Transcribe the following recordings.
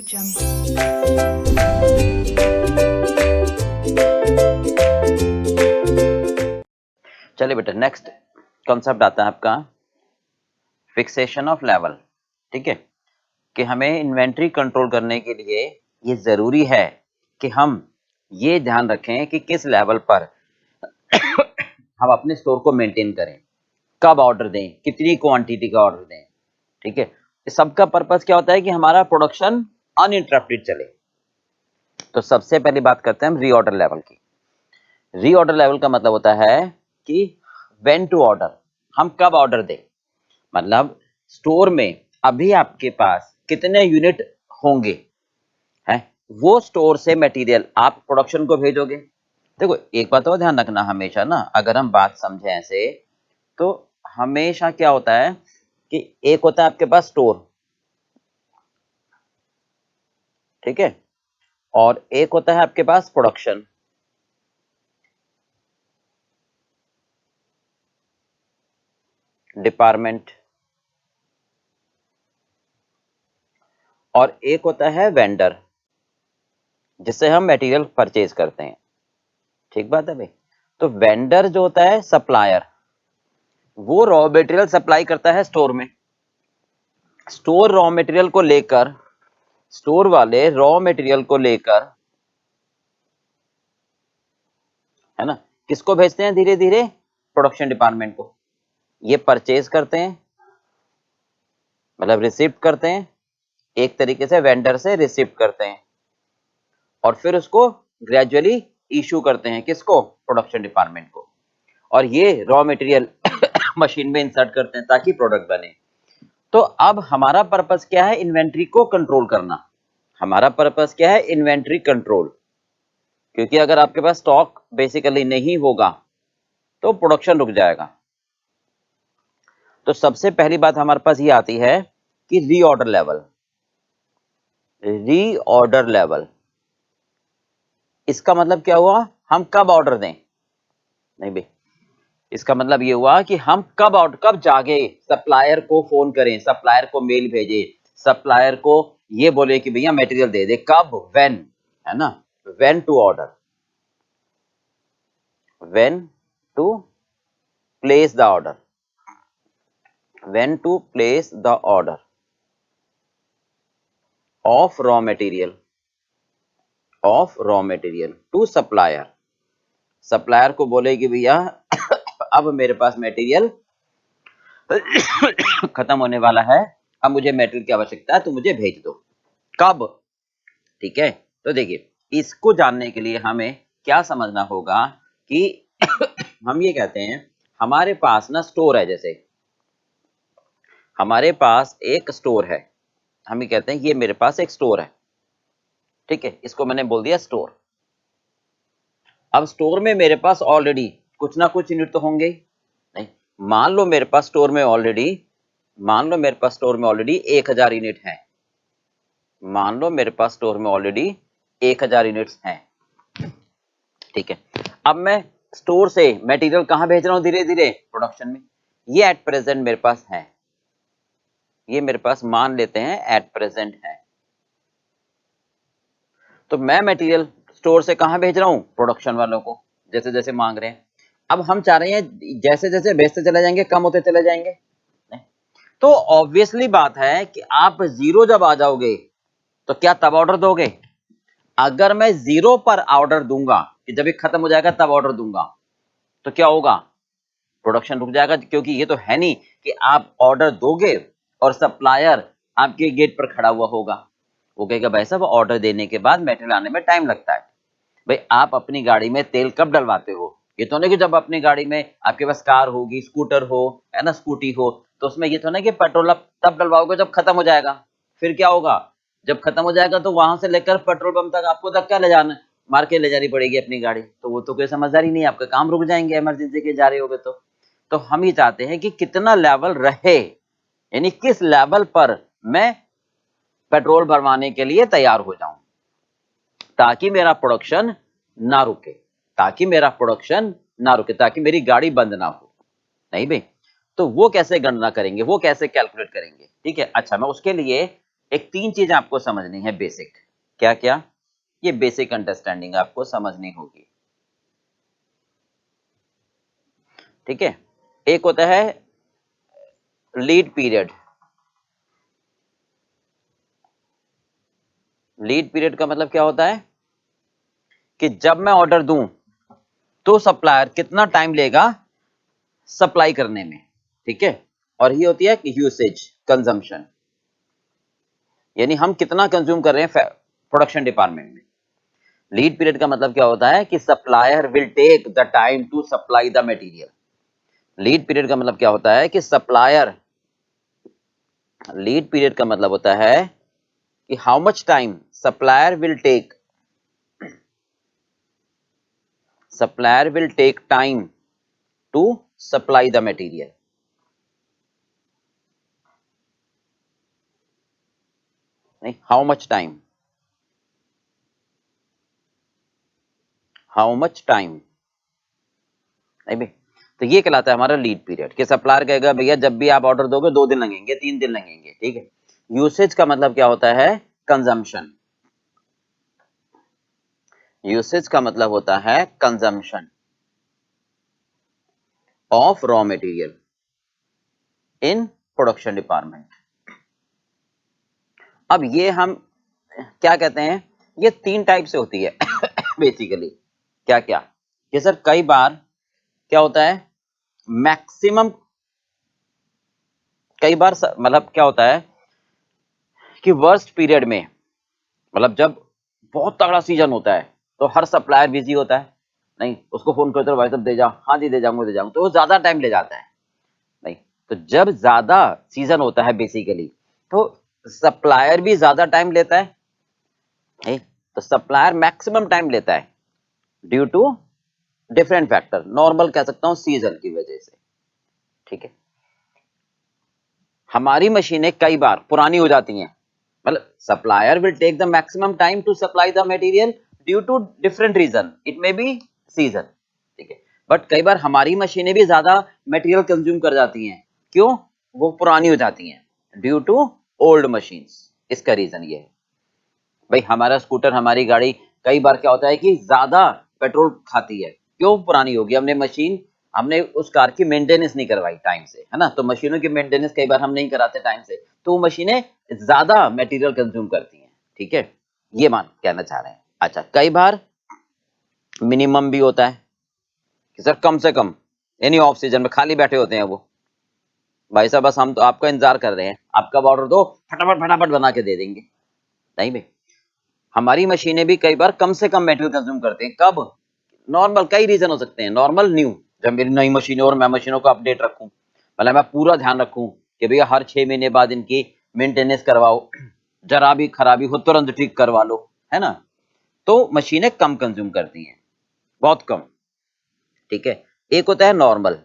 चलिए बेटा, next concept आता है आपका फिक्सेशन ऑफ लेवल। ठीक है, कि हमें इन्वेंट्री कंट्रोल करने के लिए ये जरूरी है कि हम ये ध्यान रखें कि किस लेवल पर हम अपने स्टोर को मेंटेन करें, कब ऑर्डर दें, कितनी क्वांटिटी का ऑर्डर दें। ठीक है, इस सबका पर्पस क्या होता है कि हमारा प्रोडक्शन अनइंटरप्टेड चले। तो सबसे पहली बात करते हैं हम रीऑर्डर लेवल की। रीऑर्डर लेवल का मतलब होता है कि व्हेन टू ऑर्डर, हम कब ऑर्डर दें। मतलब स्टोर में अभी आपके पास कितने यूनिट होंगे, हैं, वो स्टोर से मटेरियल आप प्रोडक्शन को भेजोगे। देखो एक बात और ध्यान रखना हमेशा ना, अगर हम बात समझें ऐसे, तो हमेशा क्या होता है कि एक होता है आपके पास स्टोर, ठीक है, और एक होता है आपके पास प्रोडक्शन। डिपार्टमेंट, और एक होता है वेंडर, जिससे हम मटेरियल परचेज करते हैं। ठीक बात है भाई। तो वेंडर जो होता है सप्लायर, वो रॉ मटेरियल सप्लाई करता है स्टोर में। स्टोर रॉ मटेरियल को लेकर, स्टोर वाले रॉ मटेरियल को लेकर, है ना, किसको भेजते हैं धीरे धीरे, प्रोडक्शन डिपार्टमेंट को। ये परचेज करते हैं, मतलब रिसिप्ट करते हैं, एक तरीके से वेंडर से रिसिप्ट करते हैं, और फिर उसको ग्रेजुअली इशू करते हैं, किसको, प्रोडक्शन डिपार्टमेंट को। और ये रॉ मटेरियल मशीन में इंसर्ट करते हैं ताकि प्रोडक्ट बने। तो अब हमारा पर्पस क्या है, इन्वेंट्री को कंट्रोल करना। हमारा पर्पस क्या है, इन्वेंट्री कंट्रोल। क्योंकि अगर आपके पास स्टॉक बेसिकली नहीं होगा तो प्रोडक्शन रुक जाएगा। तो सबसे पहली बात हमारे पास ये आती है कि रीऑर्डर लेवल। रीऑर्डर लेवल, इसका मतलब क्या हुआ, हम कब ऑर्डर दें। नहीं भाई, इसका मतलब ये हुआ कि हम कब जागे, सप्लायर को फोन करें, सप्लायर को मेल भेजे, सप्लायर को ये बोले कि भैया मटेरियल दे दे। कब, व्हेन, है ना, when to order, when to place the order, when to place the order of raw material, of raw material to supplier. Supplier को बोले कि भैया अब मेरे पास मटेरियल खत्म होने वाला है, अब मुझे मटेरियल की आवश्यकता है, तो मुझे भेज दो। कब, ठीक है। तो देखिए, इसको जानने के लिए हमें क्या समझना होगा कि हम ये कहते हैं हमारे पास ना स्टोर है, जैसे हमारे पास एक स्टोर है, हम ये कहते हैं ये मेरे पास एक स्टोर है, ठीक है, इसको मैंने बोल दिया स्टोर। अब स्टोर में मेरे पास ऑलरेडी कुछ ना कुछ यूनिट तो होंगे, नहीं, मान लो मेरे पास स्टोर में ऑलरेडी, मान लो मेरे पास स्टोर में ऑलरेडी 1000 यूनिट है, मान लो मेरे पास स्टोर में ऑलरेडी 1000 यूनिट्स हैं, ठीक है। अब मैं स्टोर से मटेरियल कहां भेज रहा हूं, धीरे धीरे प्रोडक्शन में। ये एट प्रेजेंट मेरे पास है, ये मेरे पास मान लेते हैं एट प्रेजेंट है। तो मैं मटेरियल स्टोर से कहां भेज रहा हूं, प्रोडक्शन वालों को, जैसे जैसे मांग रहे हैं। अब हम चाह रहे हैं जैसे जैसे भेजते चले जाएंगे कम होते चले जाएंगे, नहीं? तो ऑब्वियसली बात है कि आप जीरो जब आ जाओगे तो क्या तब ऑर्डर दोगे। अगर मैं जीरो पर ऑर्डर दूंगा कि जब ये खत्म हो जाएगा तब ऑर्डर दूंगा, तो क्या होगा, प्रोडक्शन रुक जाएगा। क्योंकि ये तो है नहीं कि आप ऑर्डर दोगे और सप्लायर आपके गेट पर खड़ा हुआ होगा, वो कहेगा भाई साहब ऑर्डर देने के बाद मटेरियल आने में टाइम लगता है। भाई आप अपनी गाड़ी में तेल कब डलवाते हो, ये तो नहीं कि जब अपनी गाड़ी में आपके पास कार होगी, स्कूटर हो, है ना, स्कूटी हो, तो उसमें ये तो नहीं कि पेट्रोल आप तब डलवाओगे जब खत्म हो जाएगा। फिर क्या होगा, जब खत्म हो जाएगा तो वहां से लेकर पेट्रोल पंप तक आपको धक्का ले जाना, मार के ले जानी पड़ेगी अपनी गाड़ी, तो वो तो कोई समझदारी नहीं, आपका काम रुक जाएंगे इमरजेंसी के जा रहे होगे तो हम ये चाहते हैं कि कितना लेवल रहे, यानी किस लेवल पर मैं पेट्रोल भरवाने के लिए तैयार हो जाऊं, ताकि मेरा प्रोडक्शन ना रुके, ताकि मेरा प्रोडक्शन ना रुके, ताकि मेरी गाड़ी बंद ना हो। नहीं भाई, तो वो कैसे गणना करेंगे, वो कैसे कैलकुलेट करेंगे, ठीक है। अच्छा, मैं उसके लिए एक 3 चीजें आपको समझनी है बेसिक। क्या क्या? ये बेसिक अंडरस्टैंडिंग आपको समझनी होगी, ठीक है। एक होता है लीड पीरियड। लीड पीरियड का मतलब क्या होता है कि जब मैं ऑर्डर दूं तो सप्लायर कितना टाइम लेगा सप्लाई करने में, ठीक है। और ये होती है यूसेज, कंजम्पशन, यानी हम कितना कंज्यूम कर रहे हैं प्रोडक्शन डिपार्टमेंट में। लीड पीरियड का मतलब क्या होता है कि supplier will take the time to supply the material. Lead period का मतलब क्या होता है कि लीड पीरियड का मतलब होता है कि how much time supplier will take time to supply the material. नहीं, हाउ मच टाइम, नहीं भाई। तो ये कहलाता है हमारा लीड पीरियड कि सप्लायर कहेगा भैया जब भी आप ऑर्डर दोगे 2 दिन लगेंगे, 3 दिन लगेंगे, ठीक है। यूसेज का मतलब क्या होता है? कंजम्पशन। यूसेज का मतलब होता है consumption of raw material in production department. अब ये हम क्या कहते हैं, ये 3 टाइप से होती है बेसिकली। क्या क्या? कि सर कई बार क्या होता है मैक्सिमम, कई बार मतलब क्या होता है कि वर्स्ट पीरियड में, मतलब जब बहुत तगड़ा सीजन होता है तो हर सप्लायर बिजी होता है, नहीं उसको फोन करते हो भाई साहब दे जाओ, हाँ जी दे जाऊंगा, तो वो ज्यादा टाइम ले जाता है। नहीं, तो जब ज्यादा सीजन होता है बेसिकली तो सप्लायर भी ज्यादा टाइम लेता है, नहीं? तो सप्लायर मैक्सिमम टाइम लेता है due to different factor, normal कह सकता हूं सीजन की वजह से, ठीक है। हमारी मशीनें कई बार पुरानी हो जाती हैं, मतलब supplier will take the maximum time to supply the material due to different reason, it may be season, ठीक है। बट कई बार हमारी मशीनें भी ज्यादा मटेरियल कंज्यूम कर जाती हैं, क्यों? वो पुरानी हो जाती हैं ड्यू टू ओल्ड मशीन्स। इसका रीजन ये है भाई, हमारा स्कूटर, हमारी गाड़ी कई बार क्या होता है कि ज्यादा पेट्रोल खाती है, क्यों? पुरानी होगी, हमने मशीन, हमने उस कार की मेंटेनेंस नहीं करवाई टाइम से, है ना। तो मशीनों की मेंटेनेंस कई बार हम नहीं कराते टाइम से, तो वो मशीनें ज्यादा मटेरियल कंज्यूम करती हैं, ठीक है। ये मान कहना चाह रहे हैं। अच्छा, कई बार मिनिमम भी होता है कि सर कम से कम, यानी ऑफ सीजन में खाली बैठे होते हैं वो, भाई साहब बस हम तो आपका इंतजार कर रहे हैं, आप कब ऑर्डर दो, फटाफट फटाफट बना के दे देंगे। नहीं भाई, हमारी मशीनें भी कई बार कम से कम मटेरियल कंज्यूम करते हैं, कब? नॉर्मल, कई रीजन हो सकते हैं, नॉर्मल, न्यू, जब मेरी नई मशीन है और मैं मशीनों को अपडेट रखूं, मतलब मैं पूरा ध्यान रखूं कि भैया हर 6 महीने बाद इनकी मेंटेनेंस करवाओ, जरा भी खराबी हो तुरंत ठीक करवा लो, है ना। तो मशीनें कम कंज्यूम करती हैं, बहुत कम, ठीक है। एक होता है नॉर्मल,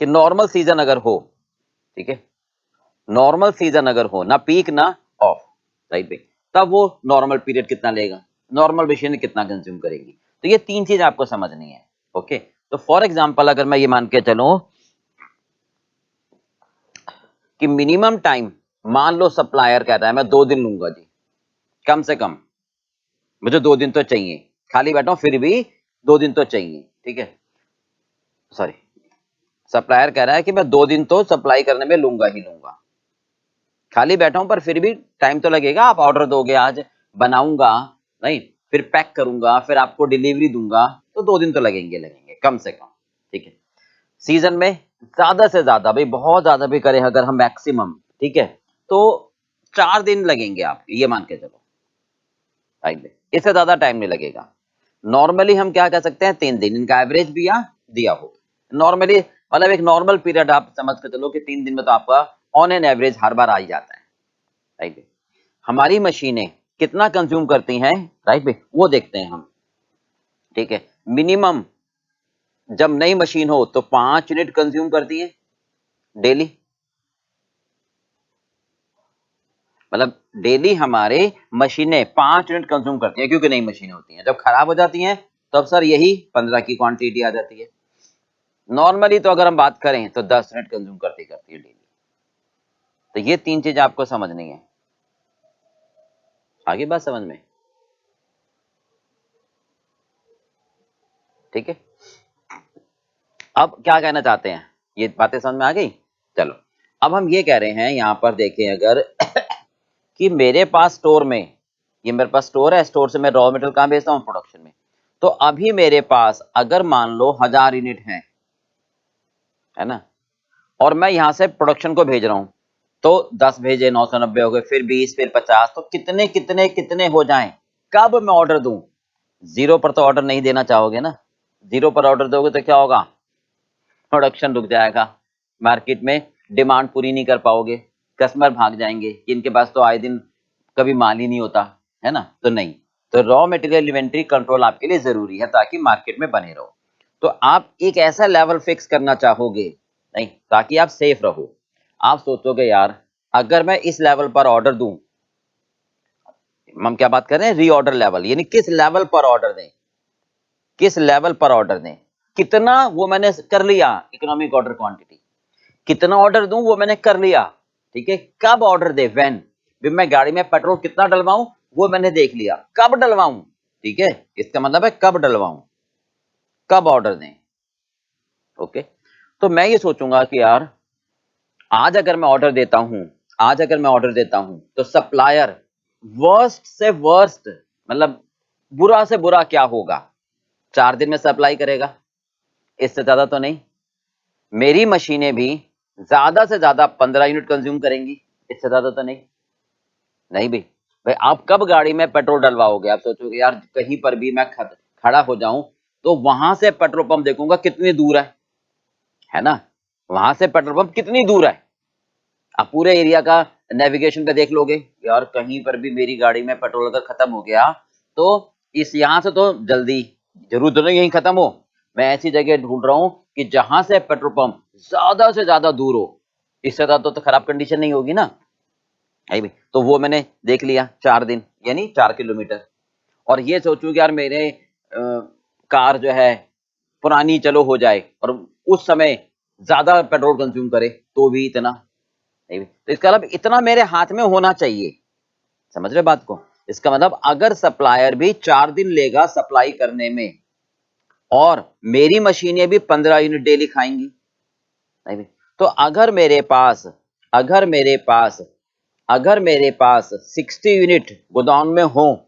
कि नॉर्मल सीजन अगर हो, ठीक है, नॉर्मल सीजन अगर हो, ना पीक ना ऑफ, राइट भाई, तब वो नॉर्मल पीरियड कितना लेगा, नॉर्मल मशीन कितना कंज्यूम करेगी। तो ये 3 चीज आपको समझनी है, ओके। तो फॉर एग्जांपल अगर मैं ये मान के चलूं कि मिनिमम टाइम, मान लो सप्लायर कहता है मैं 2 दिन लूंगा जी, कम से कम मुझे 2 दिन तो चाहिए, खाली बैठा हूं फिर भी 2 दिन तो चाहिए, ठीक है। सॉरी, सप्लायर कह रहा है कि मैं 2 दिन तो सप्लाई करने में लूंगा ही लूंगा, खाली बैठा हूं पर फिर भी टाइम तो लगेगा, आप ऑर्डर दोगे आज, बनाऊंगा, नहीं, फिर पैक करूंगा, फिर आपको डिलीवरी दूंगा, तो 2 दिन तो लगेंगे कम से कम, ठीक है। सीजन में ज्यादा से ज्यादा भाई, बहुत ज्यादा भी करें अगर हम मैक्सिमम, ठीक है, तो 4 दिन लगेंगे आप ये मान के चलो, टाइम में इससे ज्यादा टाइम नहीं लगेगा। नॉर्मली हम क्या कह सकते हैं 3 दिन, इनका एवरेज भी दिया हो, नॉर्मली मतलब एक नॉर्मल पीरियड आप समझ के चलो कि 3 दिन में तो आपका ऑन एन एवरेज हर बार आ ही जाता है, राइट। हमारी मशीनें कितना कंज्यूम करती हैं, राइट भाई, वो देखते हैं हम, ठीक है। मिनिमम जब नई मशीन हो तो 5 यूनिट कंज्यूम करती है डेली, मतलब डेली हमारे मशीनें 5 यूनिट कंज्यूम करती हैं, क्योंकि नई मशीनें होती हैं, जब खराब हो जाती हैं तो अब सर यही 15 की क्वांटिटी आ जाती है। नॉर्मली तो अगर हम बात करें तो 10 यूनिट कंज्यूम करती है डेली, तो ये 3 चीजें आपको समझनी है। आगे बात समझ में? ठीक है, अब क्या कहना चाहते हैं, ये बातें समझ में आ गई? चलो, अब हम ये कह रहे हैं यहां पर देखें अगर कि मेरे पास स्टोर में, ये मेरे पास स्टोर है, स्टोर से मैं रॉ मटेरियल कहां भेजता हूं? प्रोडक्शन में। तो अभी मेरे पास अगर मान लो 1000 यूनिट है ना, और मैं यहां से प्रोडक्शन को भेज रहा हूं, तो 10 भेजे 990 हो गए, फिर 20, फिर 50, तो कितने कितने कितने हो जाएं? कब मैं ऑर्डर दूं? 0 पर तो ऑर्डर नहीं देना चाहोगे ना। 0 पर ऑर्डर दोगे तो क्या होगा? प्रोडक्शन रुक जाएगा, मार्केट में डिमांड पूरी नहीं कर पाओगे, कस्टमर भाग जाएंगे, इनके पास तो आए दिन कभी माल ही नहीं होता है ना। तो नहीं, तो रॉ मटेरियल इन्वेंट्री कंट्रोल आपके लिए जरूरी है ताकि मार्केट में बने रहो। तो आप एक ऐसा लेवल फिक्स करना चाहोगे नहीं, ताकि आप सेफ रहो। आप सोचोगे यार अगर मैं इस लेवल पर ऑर्डर दूं, हम क्या बात कर रहे हैं? रीऑर्डर लेवल, यानी किस लेवल पर ऑर्डर दें, किस लेवल पर ऑर्डर दें, कितना वो मैंने कर लिया, इकोनॉमिक ऑर्डर क्वांटिटी, कितना ऑर्डर दूं वो मैंने कर लिया। ठीक है, कब ऑर्डर दे? व्हेन, भी मैं गाड़ी में पेट्रोल कितना डलवाऊं वो मैंने देख लिया, कब डलवाऊं? ठीक है, इसका मतलब है कब डलवाऊं, कब ऑर्डर दें। ओके, तो मैं ये सोचूंगा कि यार आज अगर मैं ऑर्डर देता हूं, आज अगर मैं ऑर्डर देता हूं तो सप्लायर वर्स्ट से वर्स्ट, मतलब बुरा से बुरा क्या होगा, 4 दिन में सप्लाई करेगा, इससे ज्यादा तो नहीं। मेरी मशीनें भी ज्यादा से ज्यादा 15 यूनिट कंज्यूम करेंगी, इससे ज्यादा तो नहीं। नहीं भाई, भाई आप कब गाड़ी में पेट्रोल डलवाओगे? आप सोचोगे यार कहीं पर भी मैं खड़ा हो जाऊं तो वहां से पेट्रोल पंप देखूंगा कितनी दूर है ना, वहां से पेट्रोल पंप कितनी दूर है। आप पूरे एरिया का नेविगेशन पे देख लोगे यार, कहीं पर भी मेरी गाड़ी में पेट्रोल अगर खत्म हो गया तो इस यहां से तो जल्दी, जरूर तो नहीं यहीं खत्म हो, मैं ऐसी जगह ढूंढ रहा हूं कि जहां से पेट्रोल पंप ज्यादा से ज्यादा दूर हो, इससे ज्यादा तो खराब कंडीशन नहीं होगी ना। है भी, तो वो मैंने देख लिया 4 दिन यानी 4 किलोमीटर। और ये सोचूं कि यार मेरे कार जो है पुरानी चलो हो जाए और उस समय ज्यादा पेट्रोल कंज्यूम करे तो भी इतना नहीं भी। तो इसका मतलब इतना मेरे हाथ में होना चाहिए, समझ रहे बात को? इसका मतलब अगर सप्लायर भी 4 दिन लेगा सप्लाई करने में और मेरी मशीनें भी 15 यूनिट डेली खाएंगी, नहीं भी, तो अगर मेरे पास, अगर मेरे पास अगर मेरे पास 60 यूनिट गोदाम में हो,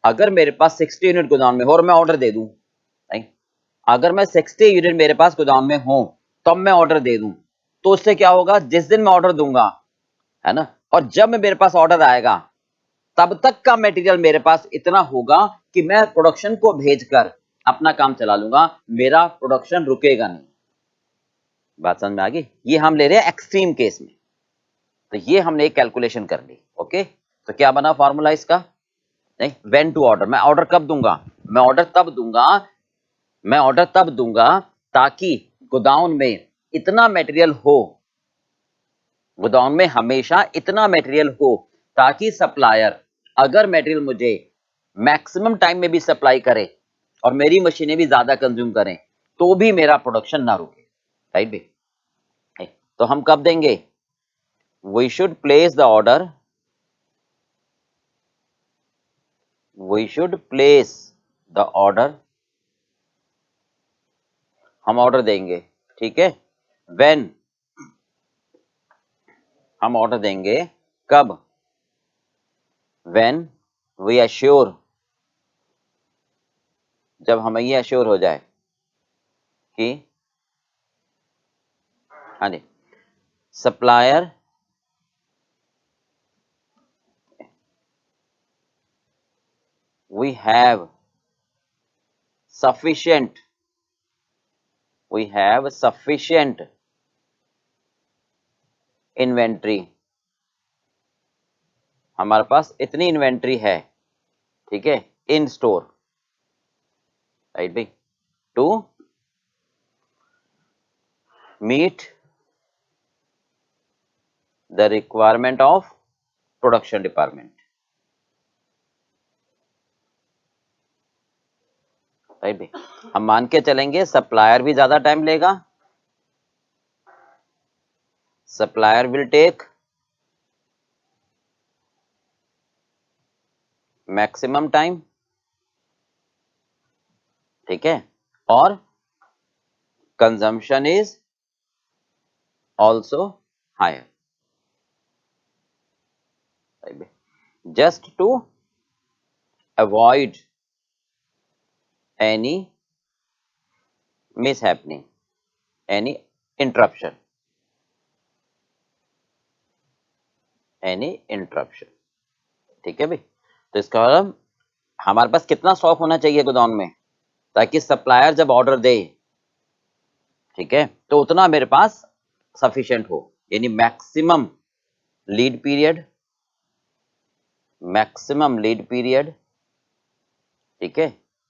अगर मेरे पास 60 यूनिट गोदाम में हो और मैं ऑर्डर दे दूं, नहीं, अगर मैं 60 यूनिट मेरे पास गोदाम में हो तब मैं ऑर्डर दे दूं, तो उससे क्या होगा? जिस दिन मैं ऑर्डर दूंगा है ना, और जब मेरे पास ऑर्डर आएगा तब तक का मटेरियल मेरे पास इतना होगा कि मैं प्रोडक्शन को भेजकर अपना काम चला लूंगा, मेरा प्रोडक्शन रुकेगा नहीं। बात समझ में आ गई? ये हम ले रहे हैं एक्सट्रीम केस में, तो ये हमने एक कैलकुलेशन कर ली। ओके, तो क्या बना फॉर्मूला इसका? नहीं, व्हेन टू ऑर्डर, मैं ऑर्डर कब दूंगा? मैं ऑर्डर तब दूंगा, मैं ऑर्डर तब दूंगा ताकि गोदाम में इतना मटेरियल हो, गोदाम में हमेशा इतना मटेरियल हो ताकि सप्लायर अगर मटेरियल मुझे मैक्सिमम टाइम में भी सप्लाई करे और मेरी मशीनें भी ज्यादा कंज्यूम करें तो भी मेरा प्रोडक्शन ना रुके। राइट भी, तो हम कब देंगे? We should place the order, we should place the order, हम ऑर्डर देंगे, ठीक है, व्हेन, हम ऑर्डर देंगे कब? व्हेन वी अश्योर, जब हमें ये अश्योर हो जाए कि हाँ जी supplier we have sufficient, we have sufficient inventory, हमारे पास इतनी इन्वेंट्री है, ठीक है, इन स्टोर, राइट भाई, to meet the requirement of production department. Right भाई, हम मान के चलेंगे सप्लायर भी ज्यादा टाइम लेगा, supplier will take maximum time, ठीक है, और consumption is also higher, just to avoid any mishappening, any interruption, ठीक है भाई। तो इसका मतलब हमारे पास कितना स्टॉक होना चाहिए गोदाम में, ताकि सप्लायर जब ऑर्डर दे, ठीक है, तो उतना मेरे पास सफिशिएंट हो, यानी मैक्सिमम लीड पीरियड, ठीक है,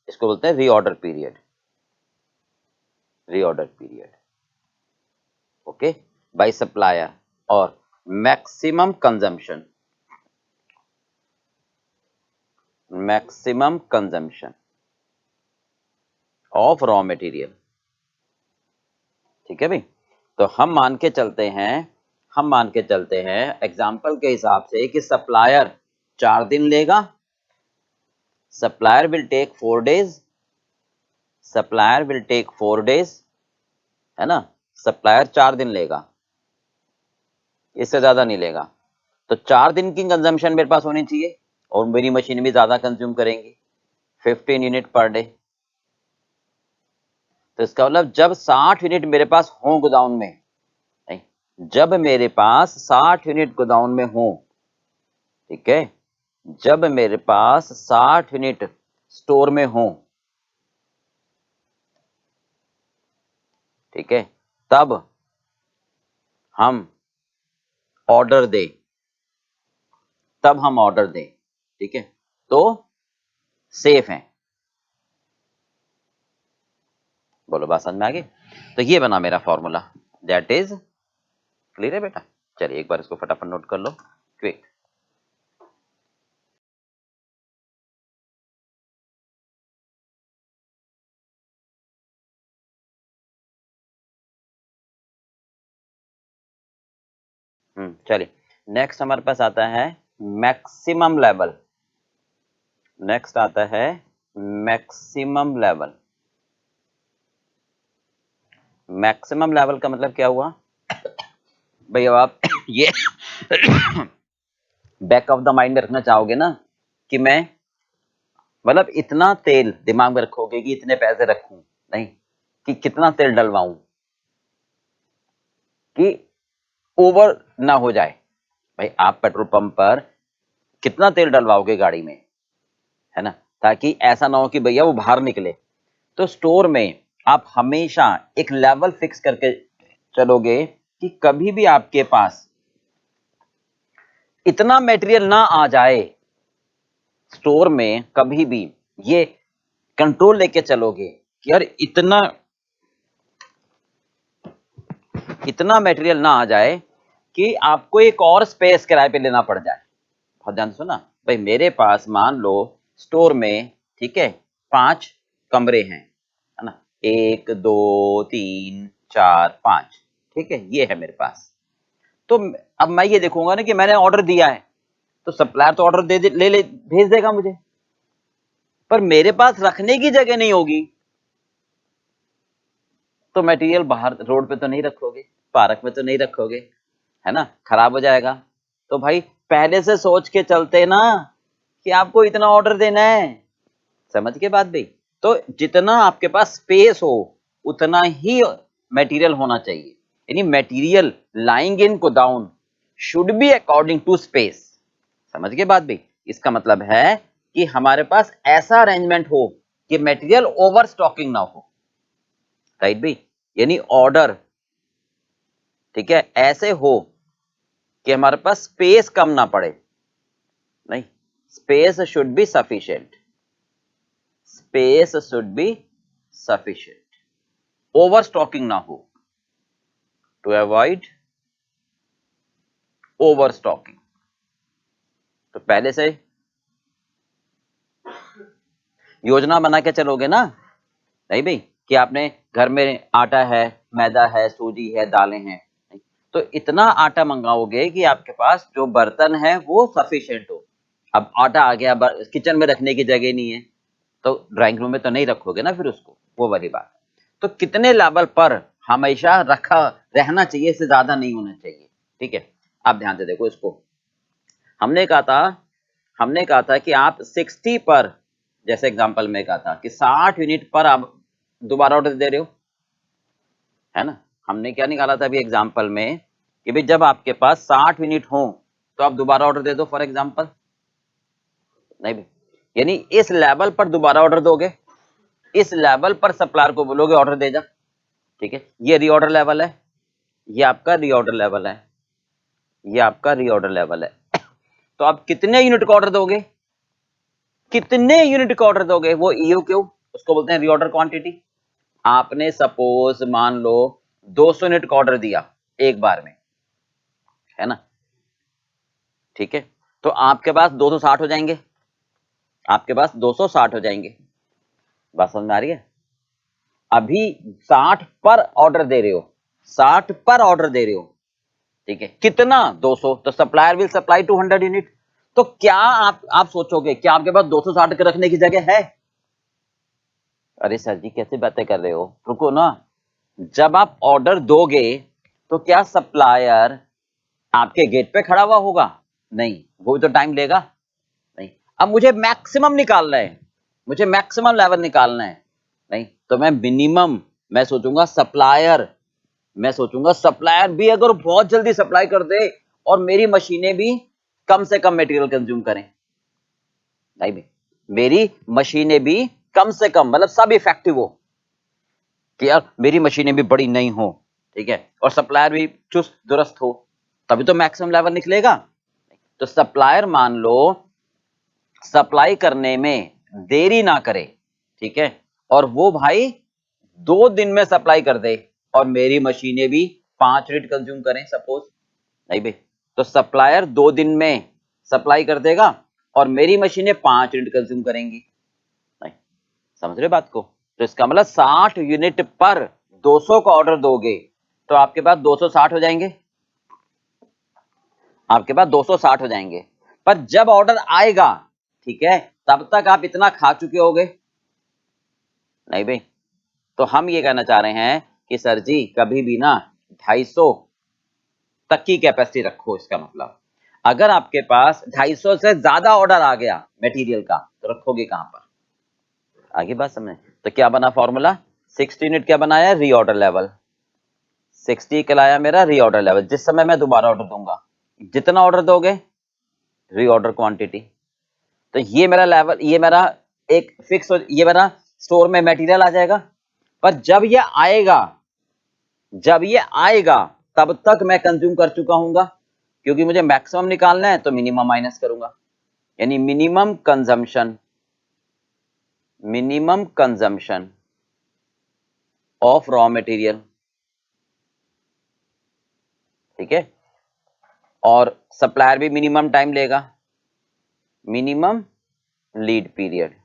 इसको बोलते हैं reorder period, okay, by supplier, और maximum consumption of raw material, ठीक है भाई। तो हम मान के चलते हैं एग्जाम्पल के हिसाब से कि सप्लायर 4 दिन लेगा, सप्लायर विल टेक 4 डेज, है ना, सप्लायर 4 दिन लेगा, इससे ज्यादा नहीं लेगा। तो 4 दिन की कंजम्पशन मेरे पास होनी चाहिए, और मेरी मशीन भी ज्यादा कंज्यूम करेंगी, 15 यूनिट पर डे। तो इसका मतलब जब 60 यूनिट मेरे पास हो गोदाउन में, नहीं, जब मेरे पास 60 यूनिट गोदाउन में हो, ठीक है, जब मेरे पास 60 यूनिट स्टोर में हो, ठीक है, तब हम ऑर्डर दें, ठीक है, तो सेफ है। बोलो बात समझ में आ गई। तो ये बना मेरा फॉर्मूला, दैट इज क्लियर है बेटा। चलिए एक बार इसको फटाफट नोट कर लो, क्विक। चलिए नेक्स्ट हमारे पास आता है मैक्सिमम लेवल, मैक्सिमम लेवल का मतलब क्या हुआ भाई, अब आप ये बैक ऑफ द माइंड रखना चाहोगे ना कि मैं, मतलब इतना तेल दिमाग में रखोगे कि इतने पैसे रखूं, नहीं कि कितना तेल डलवाऊं कि ओवर ना हो जाए। भाई आप पेट्रोल पंप पर कितना तेल डलवाओगे गाड़ी में, है ना, ताकि ऐसा ना हो कि भैया वो बाहर निकले। तो स्टोर में आप हमेशा एक लेवल फिक्स करके चलोगे कि कभी भी आपके पास इतना मटेरियल ना आ जाए, स्टोर में कभी भी ये कंट्रोल लेके चलोगे कि यार इतना मटेरियल ना आ जाए कि आपको एक और स्पेस किराए पे लेना पड़ जाए। बहुत ध्यान सुना भाई, मेरे पास मान लो स्टोर में, ठीक है, 5 कमरे हैं, है ना, 1 2 3 4 5, ठीक है, ये है मेरे पास। तो अब मैं ये देखूंगा ना कि मैंने ऑर्डर दिया है, तो सप्लायर तो ऑर्डर ले भेज देगा मुझे, पर मेरे पास रखने की जगह नहीं होगी, तो मटेरियल बाहर रोड पे तो नहीं रखोगे, पार्क में तो नहीं रखोगे, है ना, खराब हो जाएगा। तो भाई पहले से सोच के चलते ना कि आपको इतना ऑर्डर देना है, समझ के बात भाई। तो जितना आपके पास स्पेस हो उतना ही मटेरियल होना चाहिए, यानी material lying in godown should be according to space, समझ के बात भाई। इसका मतलब है कि हमारे पास ऐसा अरेंजमेंट हो कि मटेरियल ओवर स्टॉकिंग ना हो, राइट भाई, यानी ऑर्डर, ठीक है, ऐसे हो कि हमारे पास स्पेस कम ना पड़े, नहीं, space should be sufficient, overstocking ना हो, टू अवॉइड ओवर स्टॉकिंग। तो पहले से योजना बना के चलोगे ना, नहीं भाई, कि आपने घर में आटा है, मैदा है, सूजी है, दालें हैं, तो इतना आटा मंगाओगे कि आपके पास जो बर्तन है वो सफिशिएंट हो, अब आटा आ गया, किचन में रखने की जगह नहीं है, तो ड्राइंग रूम में तो नहीं रखोगे ना फिर उसको, वो वाली बात। तो कितने लेवल पर हमेशा रखा रहना चाहिए, इससे ज्यादा नहीं होना चाहिए, ठीक है। आप ध्यान से देखो इसको, हमने कहा था कि आप 60 पर, जैसे एग्जांपल में कहा था कि 60 यूनिट पर आप दोबारा ऑर्डर दे रहे हो, है ना। हमने क्या निकाला था अभी एग्जांपल में कि भाई जब आपके पास 60 यूनिट हो तो आप दोबारा ऑर्डर दे दो फॉर एग्जांपल, नहीं भाई, यानी इस लेवल पर दोबारा ऑर्डर दोगे, इस लेवल पर सप्लायर को बोलोगे ऑर्डर दे जा, ठीक है। ये रीऑर्डर लेवल है, ये आपका रीऑर्डर लेवल है, ये आपका रीऑर्डर लेवल है। तो आप कितने यूनिट का ऑर्डर दोगे, कितने यूनिट का ऑर्डर दोगे, वो ईओक्यू, उसको बोलते हैं रीऑर्डर क्वांटिटी। आपने सपोज मान लो 200 यूनिट का ऑर्डर दिया एक बार में, है ना, ठीक है। तो आपके पास 260 हो जाएंगे, आपके पास 260 हो जाएंगे, बात समझ में आ रही है। अभी 60 पर ऑर्डर दे रहे हो, 60 पर ऑर्डर दे रहे हो, ठीक है, कितना 200, तो सप्लायर विल सप्लाई 200 यूनिट। तो क्या आप सोचोगे क्या आपके पास 260 के रखने की जगह है? अरे सर जी कैसे बातें कर रहे हो, रुको ना। जब आप ऑर्डर दोगे तो क्या सप्लायर आपके गेट पे खड़ा हुआ होगा? नहीं, वो भी तो टाइम लेगा। नहीं, अब मुझे मैक्सिमम निकालना है, मुझे मैक्सिमम लेवल निकालना है, नहीं तो मैं सोचूंगा सप्लायर, मैं सोचूंगा सप्लायर भी अगर बहुत जल्दी सप्लाई कर दे और मेरी मशीनें भी कम से कम मटेरियल कंज्यूम करें, नहीं भाई, मेरी मशीनें भी कम से कम मतलब सब इफेक्टिव हो, कि यार मेरी मशीनें भी बड़ी नहीं हो, ठीक है, और सप्लायर भी चुस्त दुरुस्त हो, तभी तो मैक्सिमम लेवल निकलेगा। तो सप्लायर मान लो सप्लाई करने में देरी ना करे, ठीक है, और वो भाई 2 दिन में सप्लाई कर दे और मेरी मशीनें भी 5 यूनिट कंज्यूम करें सपोज, नहीं भाई, तो सप्लायर 2 दिन में सप्लाई कर देगा और मेरी मशीनें 5 यूनिट कंज्यूम करेंगी, नहीं समझ रहे बात को। तो इसका मतलब 60 यूनिट पर 200 का ऑर्डर दोगे तो आपके पास 260 हो जाएंगे, आपके पास 260 हो जाएंगे। पर जब ऑर्डर आएगा, ठीक है, तब तक आप इतना खा चुके होगे, नहीं भाई। तो हम ये कहना चाह रहे हैं कि सर जी कभी भी ना 250 तक की कैपेसिटी रखो, इसका मतलब अगर आपके पास 250 से ज्यादा ऑर्डर आ गया मटेरियल का तो रखोगे कहां पर, आगे बात समझे। तो क्या बना फॉर्मूला, 60 यूनिट क्या बनाया, रीऑर्डर लेवल, 60 कहलाया मेरा रीऑर्डर लेवल, जिस समय मैं दोबारा ऑर्डर दूंगा, जितना ऑर्डर दोगे रीऑर्डर क्वांटिटी। तो ये मेरा लेवल, ये मेरा एक फिक्स, ये मेरा स्टोर में मटेरियल आ जाएगा। पर जब ये आएगा तब तक मैं कंज्यूम कर चुका हूंगा, क्योंकि मुझे मैक्सिमम निकालना है तो मिनिमम माइनस करूंगा, यानी minimum consumption of raw material, ठीक है। और सप्लायर भी मिनिमम टाइम लेगा, मिनिमम लीड पीरियड।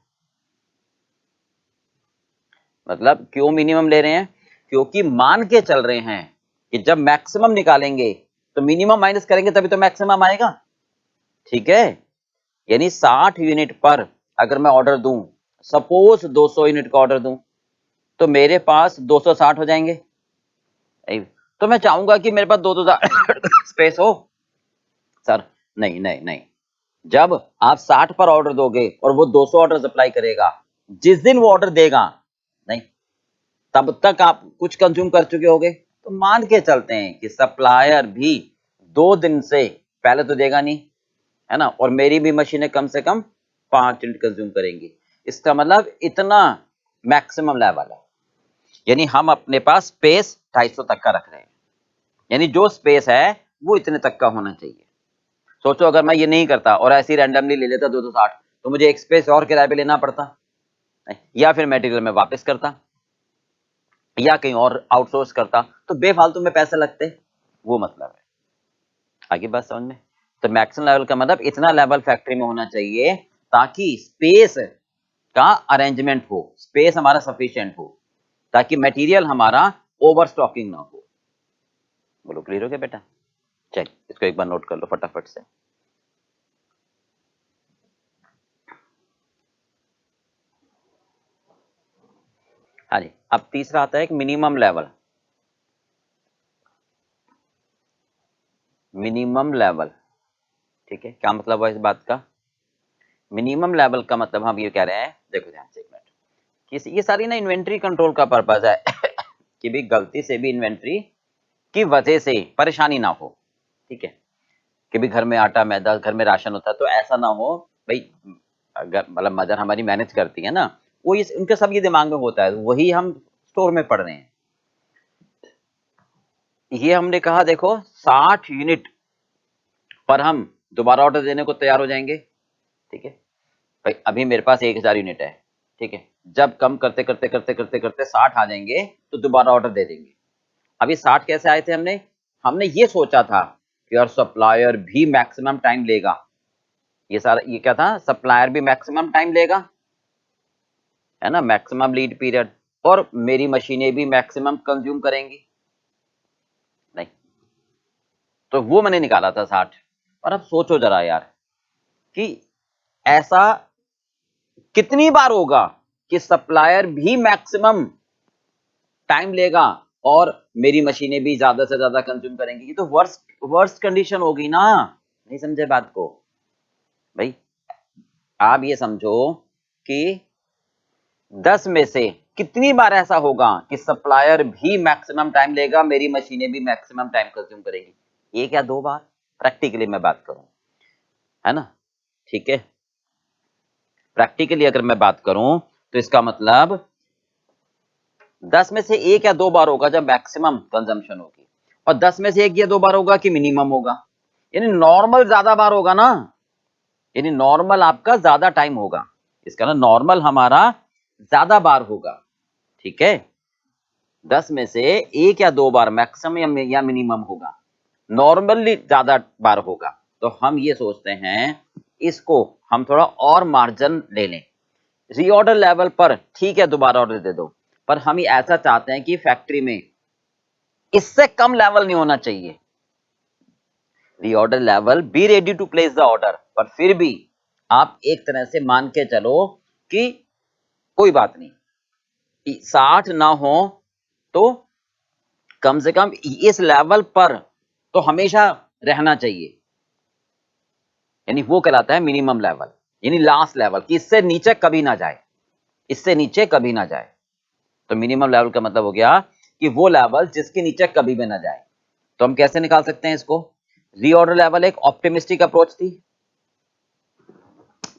मतलब क्यों मिनिमम ले रहे हैं, क्योंकि मान के चल रहे हैं कि जब मैक्सिमम निकालेंगे तो मिनिमम माइनस करेंगे तभी तो मैक्सिमम आएगा, ठीक है। यानी 60 यूनिट पर अगर मैं ऑर्डर दूं, सपोज 200 यूनिट का ऑर्डर दूं, तो मेरे पास 260 हो जाएंगे। तो मैं चाहूंगा कि मेरे पास 2000 स्पेस हो, सर नहीं नहीं नहीं, जब आप 60 पर ऑर्डर दोगे और वो 200 ऑर्डर सप्लाई करेगा, जिस दिन वो ऑर्डर देगा, नहीं तब तक आप कुछ कंज्यूम कर चुके होगे। तो मान के चलते हैं कि सप्लायर भी 2 दिन से पहले तो देगा नहीं, है ना, और मेरी भी मशीनें कम से कम 5 यूनिट कंज्यूम करेंगी। इसका मतलब इतना मैक्सिमम लेवल है, यानी हम अपने पास स्पेस 250 तक का रख रहे हैं, यानी जो स्पेस है वो इतने तक का होना चाहिए। सोचो अगर मैं ये नहीं करता और ऐसे ही रैंडमली ले लेता 260, तो मुझे एक स्पेस और किराए पे लेना पड़ता, या फिर मटेरियल में वापस करता, या कहीं और आउटसोर्स करता, तो बेफालतू में पैसे लगते, वो मतलब है। आगे बात समझ में। तो मैक्सिमम लेवल का मतलब इतना लेवल फैक्ट्री में होना चाहिए ताकि स्पेस का अरेंजमेंट हो, स्पेस हमारा सफिशिएंट हो, ताकि मटेरियल हमारा ओवर स्टॉकिंग ना हो। बोलो क्लियर हो गया बेटा? चल इसको एक बार नोट कर लो फटाफट से। हाँ जी, अब तीसरा आता है एक मिनिमम लेवल। मिनिमम लेवल, ठीक है, क्या मतलब है इस बात का? मिनिमम लेवल का मतलब हम ये कह रहे हैं, देखो ध्यान से एक मिनट, कि ये सारी ना इन्वेंट्री कंट्रोल का पर्पज है कि भी गलती से भी इन्वेंट्री की वजह से परेशानी ना हो, ठीक है, कि भी घर में आटा मैदा, घर में राशन होता है, तो ऐसा ना हो भाई, अगर मतलब मदर हमारी मैनेज करती है ना, वो इस उनके सब ये दिमाग में होता है, वही हम स्टोर में पढ़ रहे हैं। ये हमने कहा देखो 60 यूनिट पर हम दोबारा ऑर्डर देने को तैयार हो जाएंगे, ठीक है भाई, अभी मेरे पास 1000 यूनिट है, ठीक है, जब कम करते करते करते करते करते 60 आ जाएंगे तो दोबारा ऑर्डर दे देंगे। अभी 60 कैसे आए थे? हमने हमने ये सोचा था कि यार सप्लायर भी मैक्सिमम टाइम लेगा, ये सारा ये क्या था, सप्लायर भी मैक्सिमम टाइम लेगा, है ना, मैक्सिमम लीड पीरियड, और मेरी मशीनें भी मैक्सिमम कंज्यूम करेंगी, नहीं, तो वो मैंने निकाला था 60। और अब सोचो जरा यार कि ऐसा कितनी बार होगा कि सप्लायर भी मैक्सिमम टाइम लेगा और मेरी मशीनें भी ज्यादा से ज्यादा कंज्यूम करेंगी। ये तो वर्स्ट कंडीशन होगी ना, नहीं समझे बात को भाई? आप ये समझो कि 10 में से कितनी बार ऐसा होगा कि सप्लायर भी मैक्सिमम टाइम लेगा, मेरी मशीनें भी मैक्सिमम टाइम कंज्यूम करेगी? एक या दो बार, प्रैक्टिकली मैं बात करूं, है ना, ठीक है, प्रैक्टिकली अगर मैं बात करूं तो इसका मतलब 10 में से एक या दो बार होगा जब मैक्सिमम कंजम्पशन होगी, और 10 में से एक या दो बार होगा कि मिनिमम होगा, यानी नॉर्मल ज्यादा बार होगा ना, यानी नॉर्मल आपका ज्यादा टाइम होगा, इसका ना नॉर्मल हमारा ज्यादा बार होगा, ठीक है, 10 में से एक या दो बार मैक्सिमम या मिनिमम होगा, नॉर्मली ज्यादा बार होगा। तो हम ये सोचते हैं इसको हम थोड़ा और मार्जिन ले लें, रीऑर्डर लेवल पर ठीक है दोबारा ऑर्डर दे दो, पर हम ये ऐसा चाहते हैं कि फैक्ट्री में इससे कम लेवल नहीं होना चाहिए, reorder level be ready to place the order, पर फिर भी आप एक तरह से मान के चलो कि कोई बात नहीं, 60 ना हो तो कम से कम इस लेवल पर तो हमेशा रहना चाहिए, यानी वो कहलाता है मिनिमम लेवल, यानी लास्ट लेवल, कि इससे नीचे कभी ना जाए, इससे नीचे कभी ना जाए। तो मिनिमम लेवल का मतलब हो गया कि वो लेवल जिसके नीचे कभी भी ना जाए। तो हम कैसे निकाल सकते हैं इसको? रीऑर्डर लेवल एक ऑप्टिमिस्टिक अप्रोच थी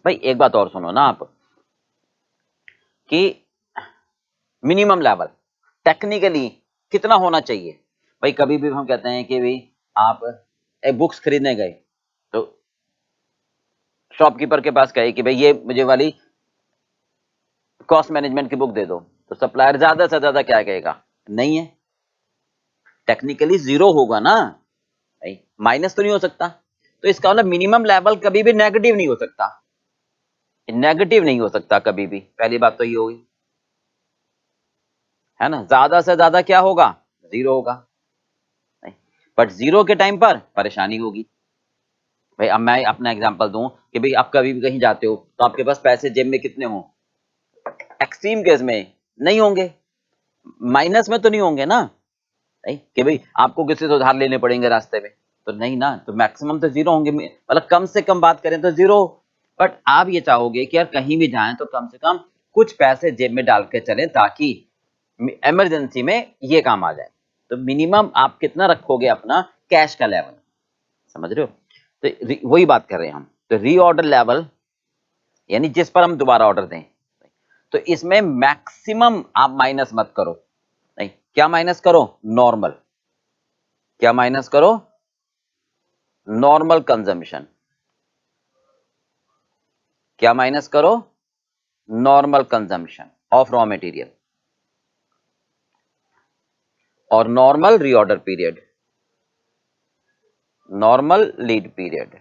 भाई। एक बात और सुनो ना आप, कि मिनिमम लेवल टेक्निकली कितना होना चाहिए भाई? कभी भी हम कहते हैं कि भाई आप एक बुक्स खरीदने गए तो शॉपकीपर के पास कहे कि भाई ये मुझे वाली कॉस्ट मैनेजमेंट की बुक दे दो, तो सप्लायर ज्यादा से ज्यादा क्या कहेगा? नहीं है, टेक्निकली जीरो होगा ना भाई, माइनस तो नहीं हो सकता। तो इसका मतलब मिनिमम लेवल कभी भी नेगेटिव नहीं हो सकता, नेगेटिव नहीं हो सकता कभी भी, पहली बात तो ये होगी, है ना, ज्यादा से ज्यादा क्या होगा? जीरो होगा, नहीं, बट जीरो के टाइम पर परेशानी होगी भाई। अब मैं अपना एग्जांपल दूं कि भाई आप कभी भी कहीं जाते हो तो आपके पास पैसे जेब में कितने हों? एक्सट्रीम केस में नहीं होंगे, माइनस में तो नहीं होंगे ना, नहीं कि भाई आपको किसी से उधार लेने पड़ेंगे रास्ते में, तो नहीं ना, तो मैक्सिमम तो जीरो होंगे, मतलब कम से कम बात करें तो जीरो। बट आप ये चाहोगे कि यार कहीं भी जाएं तो कम से कम कुछ पैसे जेब में डाल के चलें ताकि इमरजेंसी में ये काम आ जाए। तो मिनिमम आप कितना रखोगे अपना कैश का लेवल, समझ रहे हो? तो वही बात कर रहे हैं हम। तो रीऑर्डर लेवल यानी जिस पर हम दोबारा ऑर्डर दें, तो इसमें मैक्सिमम आप माइनस मत करो, नहीं, क्या माइनस करो? नॉर्मल, क्या माइनस करो? नॉर्मल कंजम्पशन, क्या माइनस करो? Normal consumption of raw material और normal reorder period, normal lead period,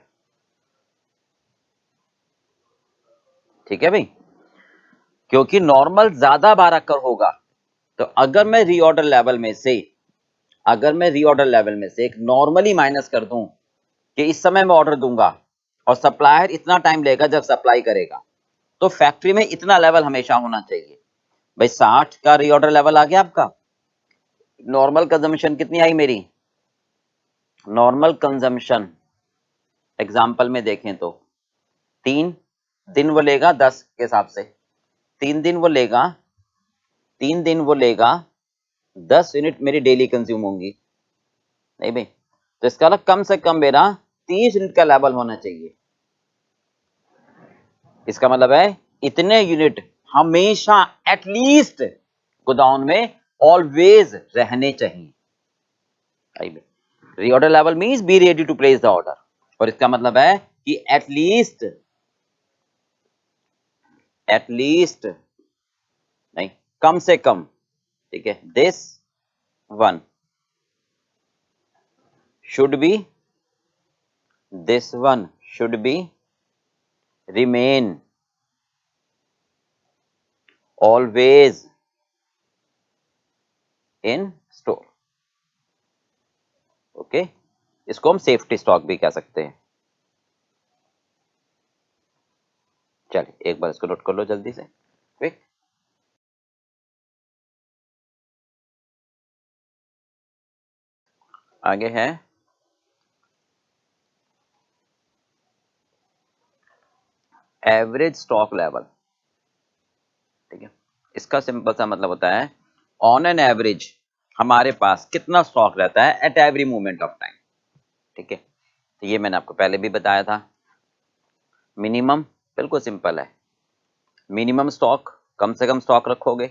ठीक है भाई, क्योंकि नॉर्मल ज्यादा बार अकर होगा। तो अगर मैं रीऑर्डर लेवल में से एक नॉर्मली माइनस कर दूं कि इस समय मैं ऑर्डर दूंगा और सप्लायर इतना टाइम लेगा जब सप्लाई करेगा, तो फैक्ट्री में इतना लेवल हमेशा होना चाहिए। भाई 60 का रीऑर्डर लेवल आ गया आपका। नॉर्मल कंजम्पशन कितनी आई मेरी? नॉर्मल कंजम्पशन एग्जाम्पल में देखें तो 3 दिन वो लेगा 10 के हिसाब से, 3 दिन वो लेगा, 3 दिन वो लेगा, 10 यूनिट मेरी डेली कंज्यूम होंगी। नहीं भाई, तो इसका मतलब कम से कम मेरा 30 यूनिट का लेवल होना चाहिए। इसका मतलब है इतने यूनिट हमेशा एटलीस्ट गोदाम में ऑलवेज रहने चाहिए। Reorder level means be ready to place the order, और इसका मतलब है कि एटलीस्ट नहीं, कम से कम, ठीक है, this one should be remain always in store। Okay, इसको हम सेफ्टी स्टॉक भी कह सकते हैं। चलिए एक बार इसको नोट कर लो जल्दी से, क्विक। आगे है एवरेज स्टॉक लेवल। ठीक है, इसका सिंपल सा मतलब होता है ऑन एन एवरेज हमारे पास कितना स्टॉक रहता है at every moment of time. ठीक है, तो ये मैंने आपको पहले भी बताया था। मिनिमम बिल्कुल सिंपल है, मिनिमम स्टॉक कम से कम स्टॉक रखोगे,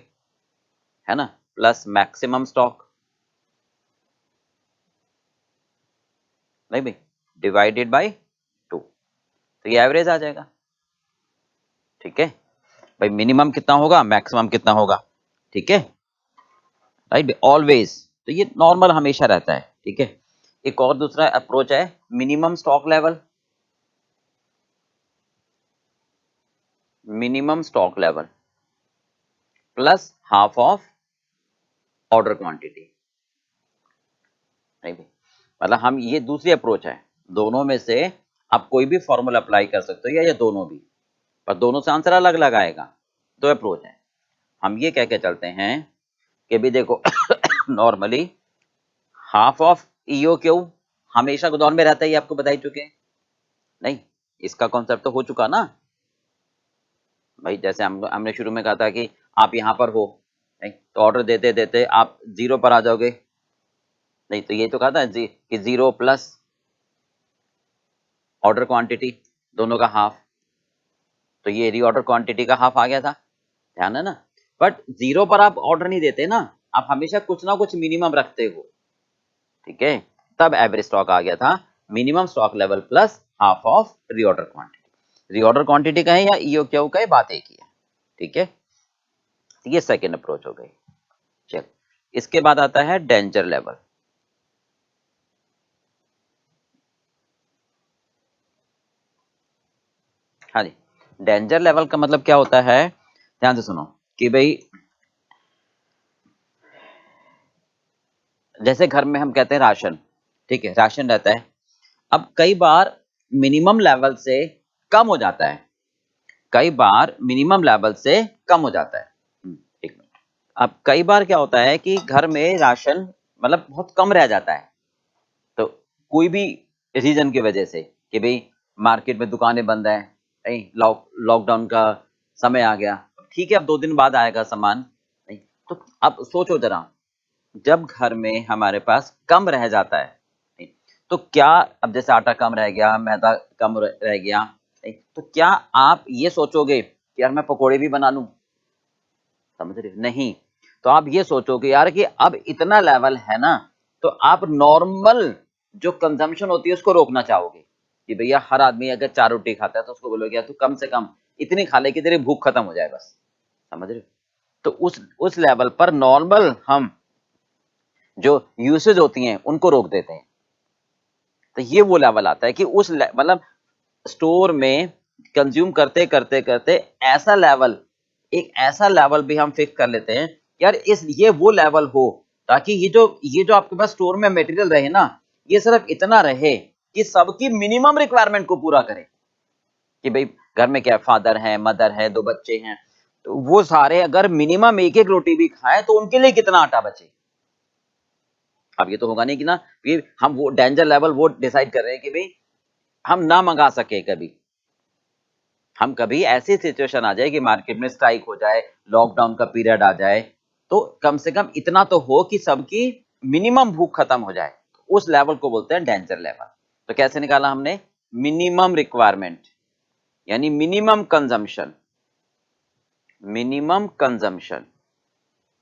है ना, प्लस मैक्सिमम स्टॉक, नहीं भाई, डिवाइडेड बाय 2, तो ये एवरेज आ जाएगा। ठीक है भाई, मिनिमम कितना होगा, मैक्सिमम कितना होगा, ठीक है, राइट, ऑलवेज, तो ये नॉर्मल हमेशा रहता है। ठीक है, एक और दूसरा अप्रोच है minimum stock level. Minimum stock level plus half of order quantity. नहीं भाई, मतलब हम, ये दूसरी अप्रोच है, दोनों में से आप कोई भी फॉर्मूला अप्लाई कर सकते हो, या ये दोनों भी, पर दोनों से आंसर अलग अलग आएगा। दो अप्रोच है। हम ये कह के चलते हैं कि भी देखो normally half of EOQ हमेशा गोदाम में रहता है, ये आपको बता ही चुके हैं। नहीं, इसका कॉन्सेप्ट तो हो चुका ना भाई, जैसे हमने शुरू में कहा था कि आप यहां पर हो, नहीं तो ऑर्डर देते देते आप 0 पर आ जाओगे। नहीं तो ये तो कहा था कि 0 प्लस ऑर्डर क्वांटिटी दोनों का हाफ, तो ये रीऑर्डर क्वांटिटी का हाफ आ गया था, ध्यान है ना। बट 0 पर आप ऑर्डर नहीं देते ना, आप हमेशा कुछ ना कुछ मिनिमम रखते हो। ठीक है, तब एवरेज स्टॉक आ गया था minimum stock level plus half of reorder quantity. Reorder quantity का है या ईओ क्यू का है, बात एक ही है। ठीक है, ये सेकेंड अप्रोच हो गई। चल, इसके बाद आता है डेंजर लेवल। हाँ जी, डेंजर लेवल का मतलब क्या होता है, ध्यान से सुनो कि भाई जैसे घर में हम कहते हैं राशन, ठीक है, राशन रहता है, अब कई बार मिनिमम लेवल से कम हो जाता है, कई बार मिनिमम लेवल से कम हो जाता है। एक मिनट, अब कई बार क्या होता है कि घर में राशन मतलब बहुत कम रह जाता है, तो कोई भी रीजन की वजह से कि भाई मार्केट में दुकानें बंद है, नहीं लॉकडाउन का समय आ गया, ठीक है, अब 2 दिन बाद आएगा सामान, नहीं तो अब सोचो जरा, जब घर में हमारे पास कम रह जाता है, नहीं, तो क्या, अब जैसे आटा कम रह गया, मैदा कम रह गया, नहीं, तो क्या आप ये सोचोगे कि यार मैं पकोड़े भी बना लूं, समझ रहे हो? नहीं, तो आप ये सोचोगे यार कि अब इतना लेवल है ना, तो आप नॉर्मल जो कंजम्पशन होती है उसको रोकना चाहोगे कि भैया हर आदमी अगर 4 रोटी खाता है तो उसको बोलोगे यार तू कम से कम इतनी खा ले कि तेरी भूख खत्म हो जाए बस, समझ रहे हो? तो उस लेवल पर नॉर्मल हम जो यूसेज होती हैं उनको रोक देते हैं। तो ये वो लेवल आता है कि उस मतलब स्टोर में कंज्यूम करते करते करते ऐसा लेवल, एक ऐसा लेवल भी हम फिक्स कर लेते हैं यार, इस ये वो लेवल हो ताकि ये जो आपके पास स्टोर में मटेरियल रहे ना, ये सिर्फ इतना रहे कि सबकी मिनिमम रिक्वायरमेंट को पूरा करे। कि भाई घर में क्या, फादर है, मदर है, 2 बच्चे हैं, तो वो सारे अगर मिनिमम एक एक रोटी भी खाएं तो उनके लिए कितना आटा बचे। अब ये तो होगा नहीं कि ना ये हम वो डेंजर लेवल वो डिसाइड कर रहे हैं कि भाई हम ना मंगा सके, कभी हम कभी ऐसी सिचुएशन आ जाए कि मार्केट में स्ट्राइक हो जाए, लॉकडाउन का पीरियड आ जाए, तो कम से कम इतना तो हो कि सबकी मिनिमम भूख खत्म हो जाए, उस लेवल को बोलते हैं डेंजर लेवल। तो कैसे निकाला हमने, मिनिमम रिक्वायरमेंट यानी minimum consumption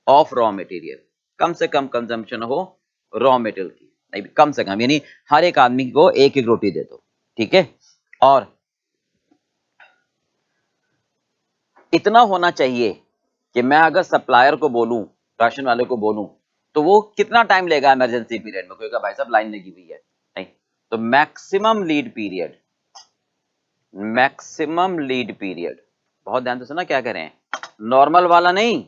of raw material, कम से कम कंजम्पशन हो रॉ मटेरियल की, नहीं कम से कम यानी हर एक आदमी को एक एक रोटी दे दो, ठीक है। और इतना होना चाहिए कि मैं अगर सप्लायर को बोलूं, राशन वाले को बोलूं, तो वो कितना टाइम लेगा इमरजेंसी पीरियड में, कोई कहा भाई साहब लाइन लगी हुई है, नहीं, तो मैक्सिमम लीड पीरियड, बहुत ध्यान से सुना क्या कह रहे हैं, नॉर्मल वाला नहीं,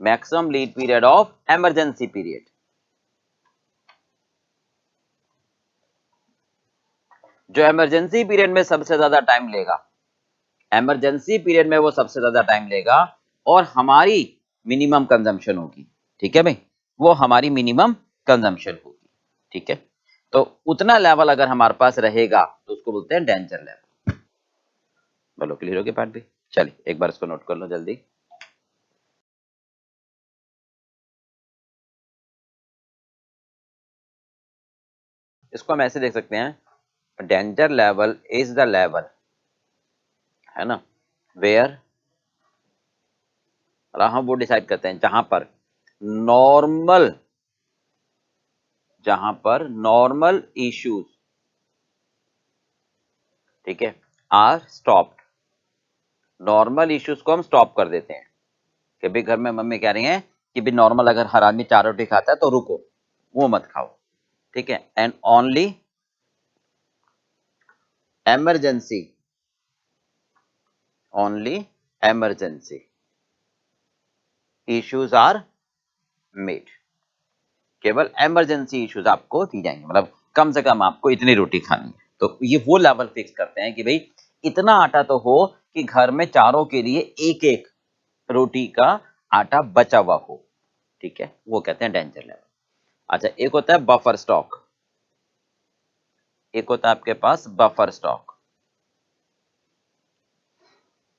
maximum lead period of emergency period. जो इमरजेंसी पीरियड में सबसे ज्यादा टाइम लेगा, इमरजेंसी पीरियड में वो सबसे ज्यादा टाइम लेगा और हमारी मिनिमम कंजम्पशन होगी, ठीक है भाई, वो हमारी मिनिमम कंजम्पशन होगी, ठीक है। तो उतना लेवल अगर हमारे पास रहेगा तो उसको बोलते हैं डेंजर लेवल। बोलो क्लियर हो गया पार्ट भी, चलिए एक बार इसको नोट कर लो जल्दी। इसको हम ऐसे देख सकते हैं, danger level is the level, है ना, वेयर, हम वो डिसाइड करते हैं जहां पर नॉर्मल इश्यूज, ठीक है, आर स्टॉप्ड, नॉर्मल इश्यूज को हम स्टॉप कर देते हैं कि भाई घर में मम्मी कह रही हैं कि भाई नॉर्मल अगर हर आदमी 4 रोटी खाता है तो रुको, वो मत खाओ, ठीक है। And only emergency issues are made, केवल इमरजेंसी इश्यूज आपको दी जाएंगे, मतलब कम से कम आपको इतनी रोटी खानी है। तो ये वो लेवल फिक्स करते हैं कि भाई इतना आटा तो हो कि घर में चारों के लिए एक एक रोटी का आटा बचा हुआ हो, ठीक है, वो कहते हैं डेंजर लेवल। अच्छा, एक होता है बफर स्टॉक, एक होता है आपके पास बफर स्टॉक।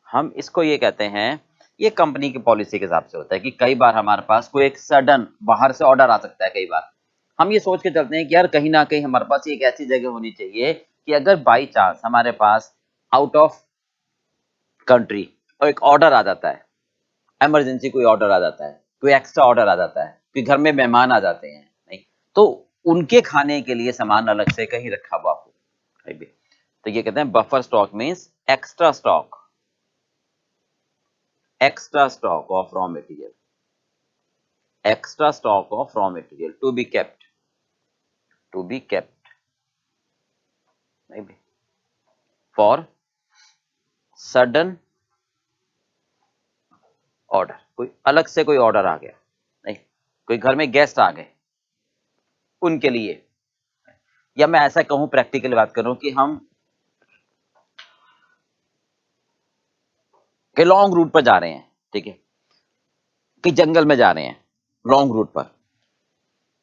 हम इसको ये कहते हैं, ये कंपनी की पॉलिसी के हिसाब से होता है कि कई बार हमारे पास कोई एक सडन बाहर से ऑर्डर आ सकता है, कई बार हम ये सोच के चलते हैं कि यार कहीं ना कहीं हमारे पास एक ऐसी जगह होनी चाहिए कि अगर बाई चांस हमारे पास आउट ऑफ कंट्री और एक ऑर्डर आ जाता है, इमरजेंसी कोई ऑर्डर आ जाता है, कोई एक्स्ट्रा ऑर्डर आ जाता है, कोई घर में मेहमान आ जाते हैं, नहीं, तो उनके खाने के लिए सामान अलग से कहीं रखा हुआ हो, तो ये कहते हैं buffer stock means extra stock of raw material, to be kept maybe for sudden order, कोई अलग से कोई ऑर्डर आ गया, नहीं, कोई घर में गेस्ट आ गए उनके लिए, या मैं ऐसा कहूं प्रैक्टिकल बात करूं कि हम के लॉन्ग रूट पर जा रहे हैं, ठीक है, कि जंगल में जा रहे हैं लॉन्ग रूट पर,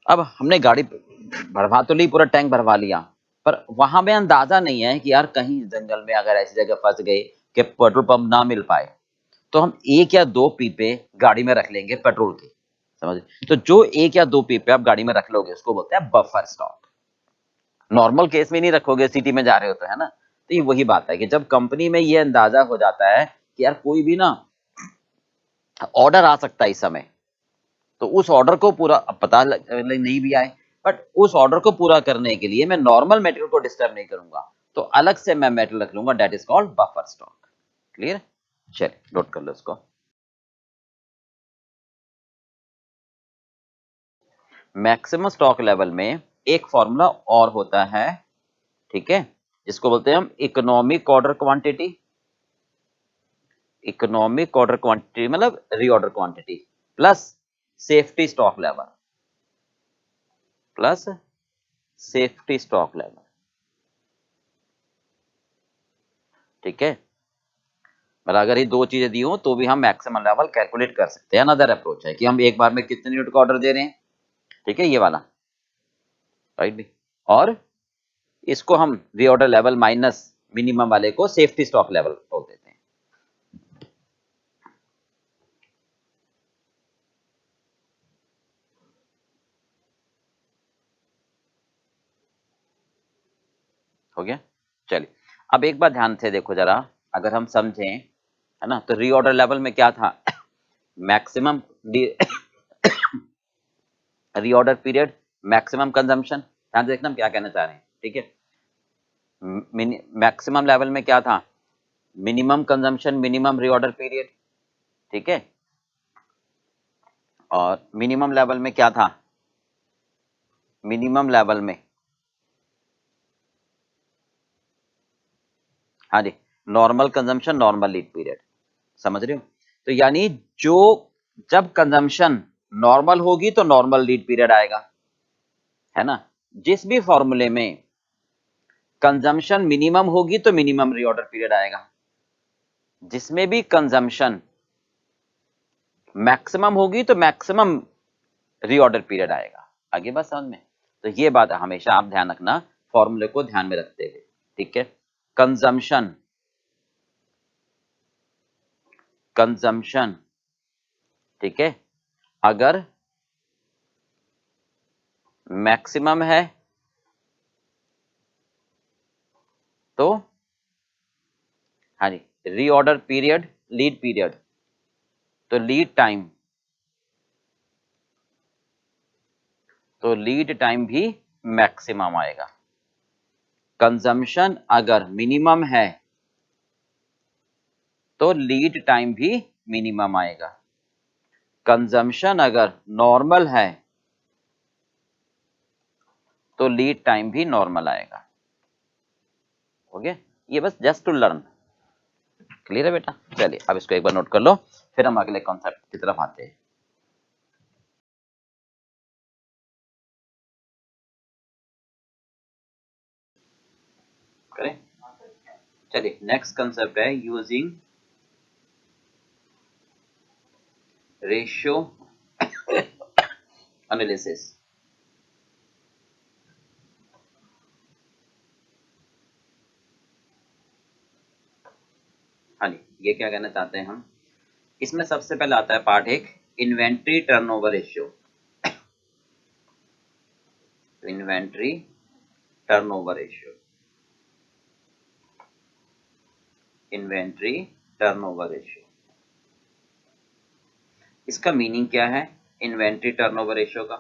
अब हमने गाड़ी भरवा तो ली, पूरा टैंक भरवा लिया, पर वहां में अंदाजा नहीं है कि यार कहीं जंगल में अगर ऐसी जगह फंस गए कि पेट्रोल पंप ना मिल पाए, तो हम एक या दो पीपे गाड़ी में रख लेंगे पेट्रोल के, समझ। तो जो एक या दो पीपे आप गाड़ी में रख लोगे उसको बोलते हैं बफर स्टॉक। नॉर्मल केस में नहीं रखोगे, सिटी में जा रहे हो तो, है ना। तो ये वही बात है कि जब कंपनी में ये अंदाजा हो जाता है कि यार कोई भी ना ऑर्डर आ सकता है इस समय, तो उस ऑर्डर को पूरा, अब पता नहीं भी आए, बट उस ऑर्डर को पूरा करने के लिए मैं नॉर्मल मेटेरियल को डिस्टर्ब नहीं करूंगा, तो अलग से मैं मेटेरियल रख लूंगा, that is called buffer stock. Clear, चलिए नोट कर लो इसको। मैक्सिमम स्टॉक लेवल में एक फॉर्मूला और होता है, ठीक है, जिसको बोलते हैं हम इकोनॉमिक ऑर्डर क्वांटिटी, मतलब reorder quantity plus safety stock level, ठीक है। मतलब अगर ये दो चीजें दी हो तो भी हम मैक्सिमम लेवल कैलकुलेट कर सकते हैं। अनदर अप्रोच है कि हम एक बार में कितने यूनिट का ऑर्डर दे रहे हैं, ठीक है, ये वाला, राइट भी। और इसको हम रीऑर्डर लेवल माइनस मिनिमम वाले को सेफ्टी स्टॉक लेवल बोल देते हैं। हो गया। चलिए अब एक बार ध्यान से देखो जरा, अगर हम समझें, है ना, तो रीऑर्डर लेवल में क्या था, maximum reorder period, maximum consumption. ध्यान से देखना हम क्या कहना चाह रहे हैं, ठीक है। मैक्सिमम लेवल में क्या था, minimum consumption minimum reorder period, ठीक है। और मिनिमम लेवल में क्या था, मिनिमम लेवल में, हाँ जी, normal consumption normal lead period, समझ रहे हो। तो यानी जो जब कंजम्पशन नॉर्मल होगी तो नॉर्मल लीड पीरियड आएगा, है ना। जिस भी फॉर्मूले में कंजम्पशन मिनिमम होगी तो मिनिमम रीऑर्डर पीरियड आएगा, जिसमें भी कंजम्पशन मैक्सिमम होगी तो मैक्सिमम रीऑर्डर पीरियड आएगा। आगे बात समझ में। तो ये बात हमेशा आप ध्यान रखना फॉर्मूले को ध्यान में रखते हुए, ठीक है। कंजम्पशन, कंजम्पशन, ठीक है, अगर मैक्सिमम है तो, हाँ जी, रीऑर्डर पीरियड लीड पीरियड, तो लीड टाइम, तो लीड टाइम भी मैक्सिमम आएगा। कंजम्पशन अगर मिनिमम है तो लीड टाइम भी मिनिमम आएगा। कंजम्पशन अगर नॉर्मल है तो लीड टाइम भी नॉर्मल आएगा। हो गया, ये बस जस्ट टू लर्न। क्लियर है बेटा। चलिए अब इसको एक बार नोट कर लो, फिर हम अगले कॉन्सेप्ट की तरफ आते हैं। करें, चलिए नेक्स्ट कंसेप्ट है यूजिंग रेशियो एनालिसिस। हाँ जी, ये क्या कहना चाहते हैं हम, इसमें सबसे पहले आता है पार्ट एक, inventory turnover ratio. Inventory turnover ratio, inventory turnover ratio, इसका मीनिंग क्या है इन्वेंट्री टर्नओवर रेशियो का।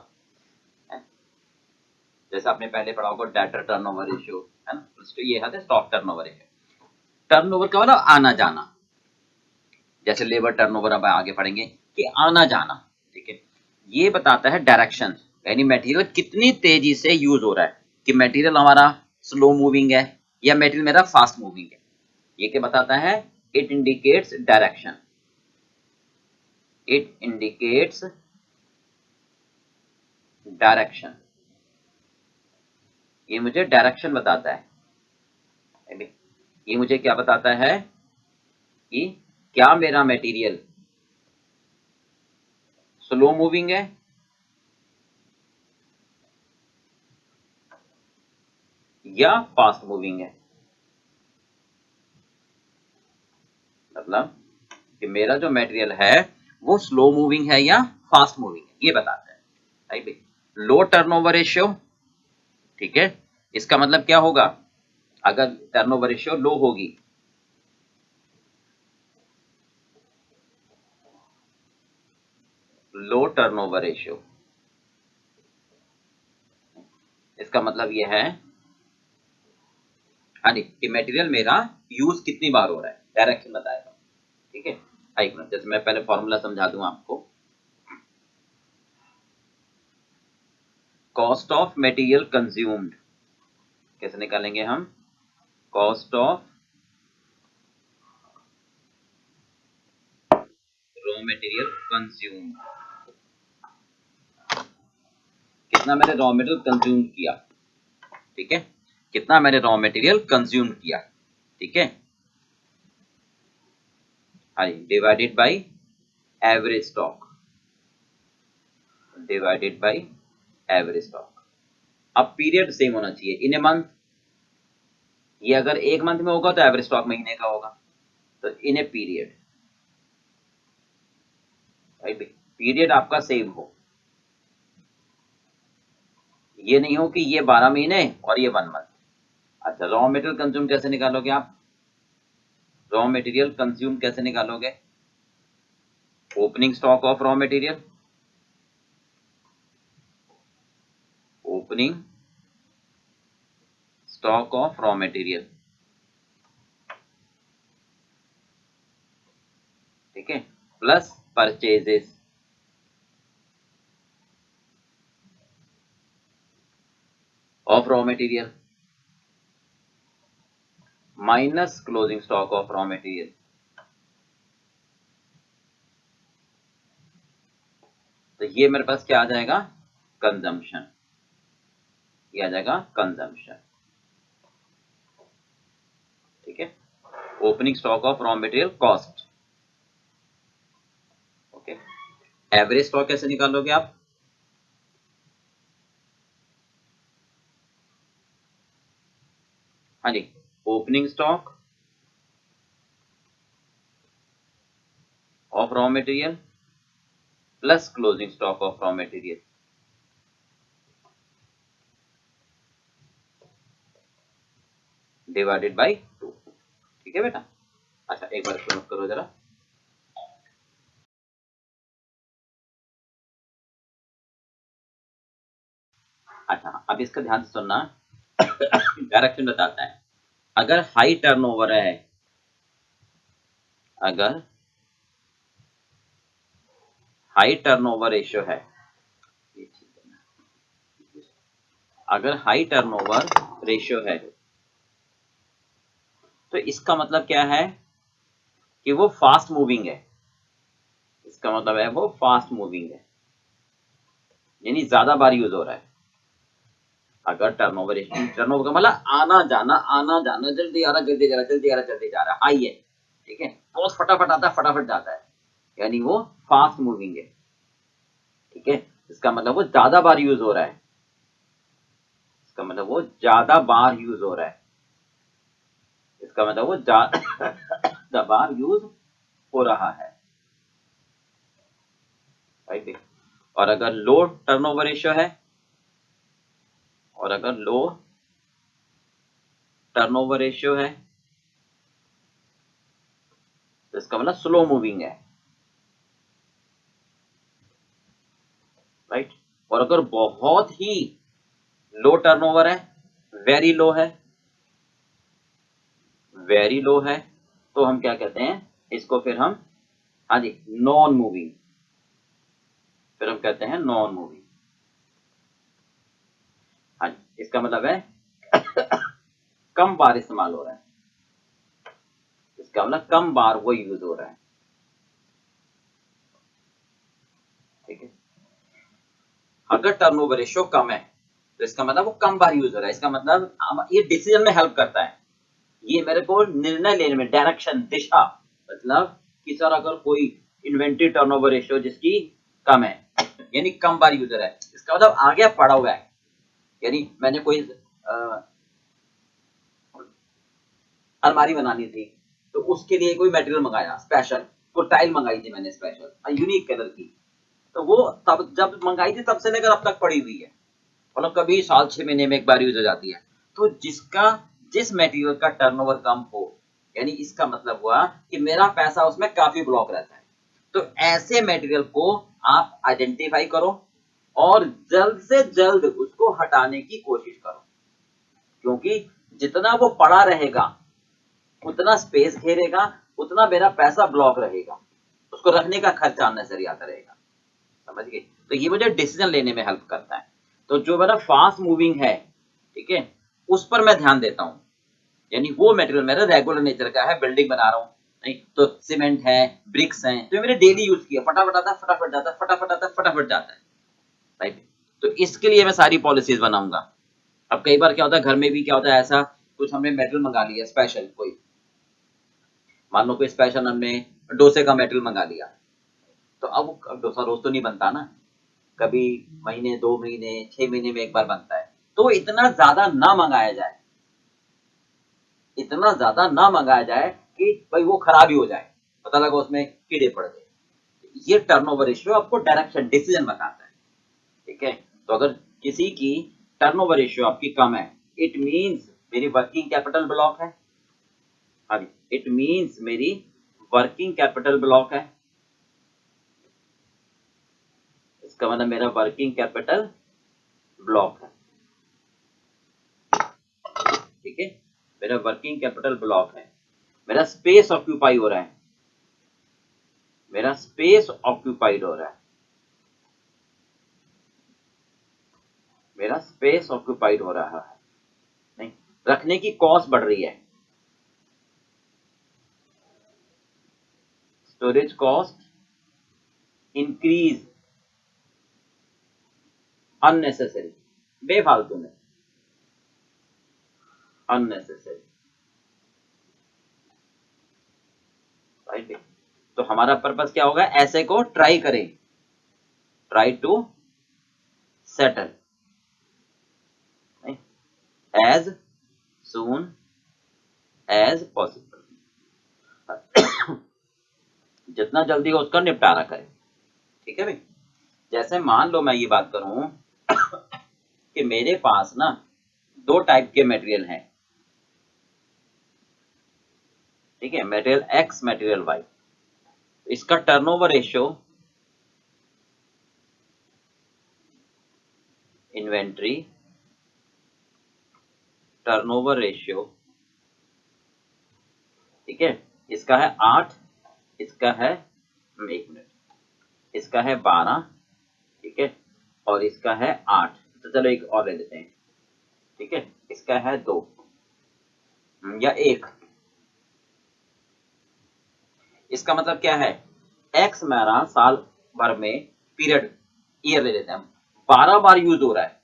जैसे आपने पहले पढ़ा होगा डेटर टर्नओवर रेशियो, है ना, तो ये है स्टॉक टर्नओवर रेशियो। टर्नओवर का मतलब आना जाना, जैसे लेबर टर्नओवर अब आगे पढ़ेंगे कि आना जाना, ठीक है। ये बताता है डायरेक्शन, यानी मटेरियल कितनी तेजी से यूज हो रहा है, कि मटेरियल हमारा स्लो मूविंग है या मटेरियल मेरा फास्ट मूविंग है। ये क्या बताता है, it indicates direction, it indicates direction, ये मुझे डायरेक्शन बताता है। ये मुझे क्या बताता है कि क्या मेरा मटेरियल स्लो मूविंग है या फास्ट मूविंग है। मतलब कि मेरा जो मटेरियल है वो स्लो मूविंग है या फास्ट मूविंग है, ये बताता है, राइट। लो टर्नओवर रेशियो, ठीक है, इसका मतलब क्या होगा, अगर टर्नओवर रेशियो लो होगी, लो टर्नओवर रेशियो, इसका मतलब यह है, हाँ जी, कि मटेरियल मेरा यूज कितनी बार हो रहा है, डायरेक्शन बताएगा, ठीक है। एक मिनट, जैसे मैं पहले फॉर्मूला समझा दूं आपको। कॉस्ट ऑफ मटेरियल कंज्यूम्ड कैसे निकालेंगे हम, cost of raw material consumed, कितना मैंने रॉ मटेरियल कंज्यूम किया, ठीक है, कितना मैंने रॉ मटेरियल कंज्यूम किया, ठीक है। हाँ जी, divided by average stock, divided by average stock. अब पीरियड सेम होना चाहिए इन ए मंथ, ये अगर एक मंथ में होगा तो एवरेज स्टॉक महीने का होगा, तो इन ए पीरियड, राइट, पीरियड आपका सेम हो, ये नहीं हो कि ये 12 महीने और ये 1 मंथ। अच्छा, रॉ मटेरियल कंज्यूम कैसे निकालोगे आप? रॉ मटेरियल कंज्यूम कैसे निकालोगे? Opening stock of raw material, opening stock of raw material, ठीक है, plus purchases of raw material minus closing stock of raw material. तो ये मेरे पास क्या आ जाएगा? कंजम्पशन, ये आ जाएगा कंजम्पशन, ठीक है। Opening stock of raw material cost, okay. Average stock कैसे निकालोगे आप? हाँ जी, opening stock of raw material plus closing stock of raw material, divided by 2, ठीक है बेटा। अच्छा, एक बार इसको नोट करो जरा। अच्छा, अब इसका ध्यान से सुनना, डायरेक्शन बताता है। अगर हाई टर्नओवर है, अगर हाई टर्नओवर रेशियो है, अगर हाई टर्नओवर रेशियो है तो इसका मतलब क्या है कि वो फास्ट मूविंग है, इसका मतलब है वो फास्ट मूविंग है, यानी ज्यादा बार यूज हो रहा है। अगर टर्नओवर रेशियो, टर्नओवर का मतलब आना जाना, जल्दी आ रहा, जल्दी जा रहा, जल्दी आ रहा, जल्दी जा रहा, हाई है, ठीक है, बहुत फटाफट आता है, फटाफट जाता है, यानी वो फास्ट मूविंग है, ठीक है। इसका मतलब वो ज्यादा बार यूज हो रहा है, इसका मतलब वो ज्यादा बार यूज हो रहा है, इसका मतलब वो ज्यादा बार यूज हो रहा है, राइट। और अगर लो टर्नओवर रेशियो है, और अगर लो टर्नओवर रेशियो है तो इसका मतलब स्लो मूविंग है, राइट। और अगर बहुत ही लो टर्नओवर है, वेरी लो है, वेरी लो है, तो हम क्या कहते हैं इसको? फिर हम, हाँ जी, नॉन मूविंग, फिर हम कहते हैं नॉन मूविंग, हाँ जी। इसका मतलब है कम बार इस्तेमाल हो रहा है, इसका मतलब कम बार वो यूज हो रहा है, ठीक है। अगर टर्नओवर रेशियो कम है तो इसका मतलब वो कम बार यूज हो रहा है, इसका मतलब ये डिसीजन में हेल्प करता है, ये मेरे को निर्णय लेने में, डायरेक्शन, दिशा, मतलब कि सर अगर कोई इन्वेंटरी टर्नओवर रेशियो जिसकी कम है, यानी कम बार यूजर है, इसका मतलब आगे पड़ा हुआ है, यानी मैंने कोई अलमारी बनानी थी तो उसके लिए कोई मटेरियल मंगाया स्पेशल, को टाइल मंगाई थी मैंने स्पेशल यूनिक कलर की, तो वो तब जब मंगाई थी तब से लेकर अब तक पड़ी हुई है, मतलब कभी साल 6 महीने में एक बार यूज हो जाती है। तो जिस मटेरियल का टर्नओवर कम हो, यानी इसका मतलब हुआ कि मेरा पैसा उसमें काफी ब्लॉक रहता है, तो ऐसे मटेरियल को आप आइडेंटिफाई करो और जल्द से जल्द उसको हटाने की कोशिश करो, क्योंकि जितना वो पड़ा रहेगा उतना स्पेस घेरेगा, उतना मेरा पैसा ब्लॉक रहेगा, उसको रखने का खर्चा अननेसेसरी आता रहेगा, समझ गए। तो ये मुझे डिसीजन लेने में हेल्प करता है। तो जो मेरा फास्ट मूविंग है, ठीक है, उस पर मैं ध्यान देता हूं, यानी वो मटेरियल मेरा रेगुलर नेचर का है, बिल्डिंग बना रहा हूं, नहीं तो सीमेंट है, ब्रिक्स हैं, तो ये मेरे डेली यूज किया, फटाफट आता है, फटाफट जाता है, फटाफट आता है, फटाफट जाता है, राइट। तो इसके लिए मैं सारी पॉलिसीज बनाऊंगा। अब कई बार क्या होता है घर में भी, क्या होता है ऐसा, कुछ हमने मेटल मंगा लिया स्पेशल कोई, मान लो कोई स्पेशल हमने डोसे का मटेरियल मंगा लिया, तो अब डोसा रोज तो नहीं बनता ना, कभी महीने 2 महीने 6 महीने में एक बार बनता है, तो इतना ज्यादा ना मंगाया जाए, इतना ज्यादा ना मंगाया जाए कि भाई वो खराब ही हो जाए, पता लगा उसमें कीड़े पड़ गए। ये टर्नओवर रेशियो आपको डायरेक्शन डिसीजन बताता है, ठीक है। तो अगर किसी की टर्नओवर रेशियो आपकी कम है, इट मींस मेरी वर्किंग कैपिटल ब्लॉक है। हाँ जी, इट मींस मेरी वर्किंग कैपिटल ब्लॉक है, इसका मतलब मेरा वर्किंग कैपिटल ब्लॉक है, ठीक है। मेरा वर्किंग कैपिटल ब्लॉक है, मेरा स्पेस ऑक्यूपाई हो रहा है, मेरा स्पेस ऑक्यूपाइड हो रहा है, मेरा स्पेस ऑक्यूपाइड हो रहा है, नहीं, रखने की कॉस्ट बढ़ रही है, स्टोरेज कॉस्ट इंक्रीज अननेसेसरी, बेफालतू में, अननेसेसरी, राइट। तो हमारा पर्पस क्या होगा, ऐसे को ट्राई करें, try to settle as soon as possible, जितना जल्दी हो उसका निपटारा करें, ठीक है भाई। जैसे मान लो मैं ये बात करूं कि मेरे पास ना 2 टाइप के मटेरियल हैं, ठीक है, मटेरियल एक्स मटेरियल वाई, इसका turnover ratio inventory turnover ratio, ठीक है, इसका है 8, इसका है 1 मिनट, इसका है 12, ठीक है, और इसका है 8, तो चलो एक और ले लेते हैं, ठीक है, इसका है 2 या 1। इसका मतलब क्या है, एक्स मेरा साल भर में पीरियड ईयर ले लेते हैं, 12 बार यूज हो रहा है,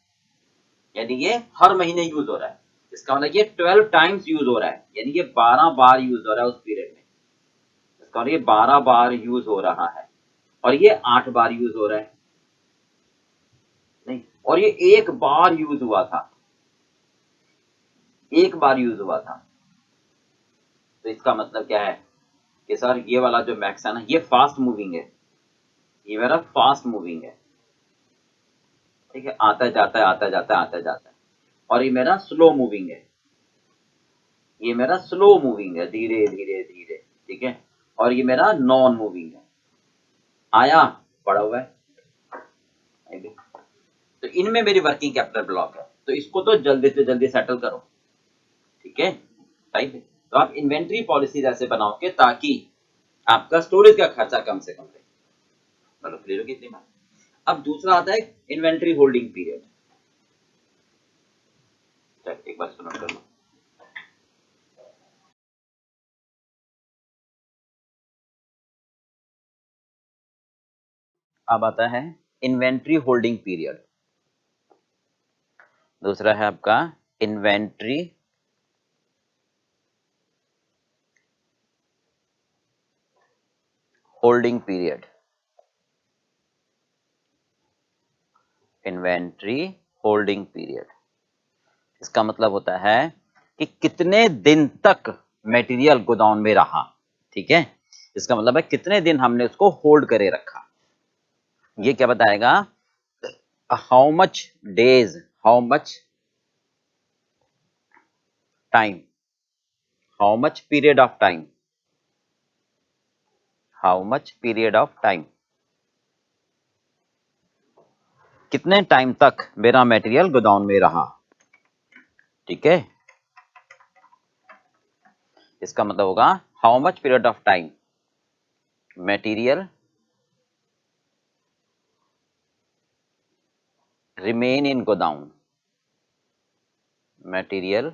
यानी ये हर महीने यूज हो रहा है, इसका मतलब ये 12 टाइम्स यूज हो रहा है, यानी ये 12 बार यूज हो रहा है उस पीरियड में, इसका मतलब ये 12 बार यूज हो रहा है, और ये 8 बार यूज हो रहा है, नहीं, और ये 1 बार यूज हुआ था, 1 बार यूज हुआ था, तो इसका मतलब क्या है कि सर ये वाला जो मैक्स है ना, ये फास्ट मूविंग है, ये मेरा फास्ट मूविंग है, ठीक है, आता जाता है आता जाता है आता जाता है, और ये मेरा स्लो मूविंग है, ये मेरा स्लो मूविंग है, धीरे धीरे धीरे, ठीक है, और ये मेरा नॉन मूविंग है, आया पड़ा हुआ है, तो इनमें मेरी वर्किंग कैपिटल ब्लॉक है, तो इसको तो जल्दी से जल्दी सेटल करो, ठीक है, राइट। तो आप इन्वेंट्री पॉलिसीज ऐसे बनाओगे ताकि आपका स्टोरेज का खर्चा कम से कम रहे, मतलब क्लियर हो कितनी बात। अब दूसरा आता है इन्वेंट्री होल्डिंग पीरियड, एक बार सुनो कर लो। अब आता है इन्वेंट्री होल्डिंग पीरियड, दूसरा है आपका inventory holding period, inventory holding period, इसका मतलब होता है कि कितने दिन तक मटेरियल गोदाम में रहा, ठीक है, इसका मतलब है कितने दिन हमने उसको होल्ड करे रखा, ये क्या बताएगा, how much days, how much time, how much period of time, how much period of time, कितने टाइम तक मेरा मटेरियल गोदाम में रहा, ठीक है, इसका मतलब होगा how much period of time material remain in गोदाम, मटेरियल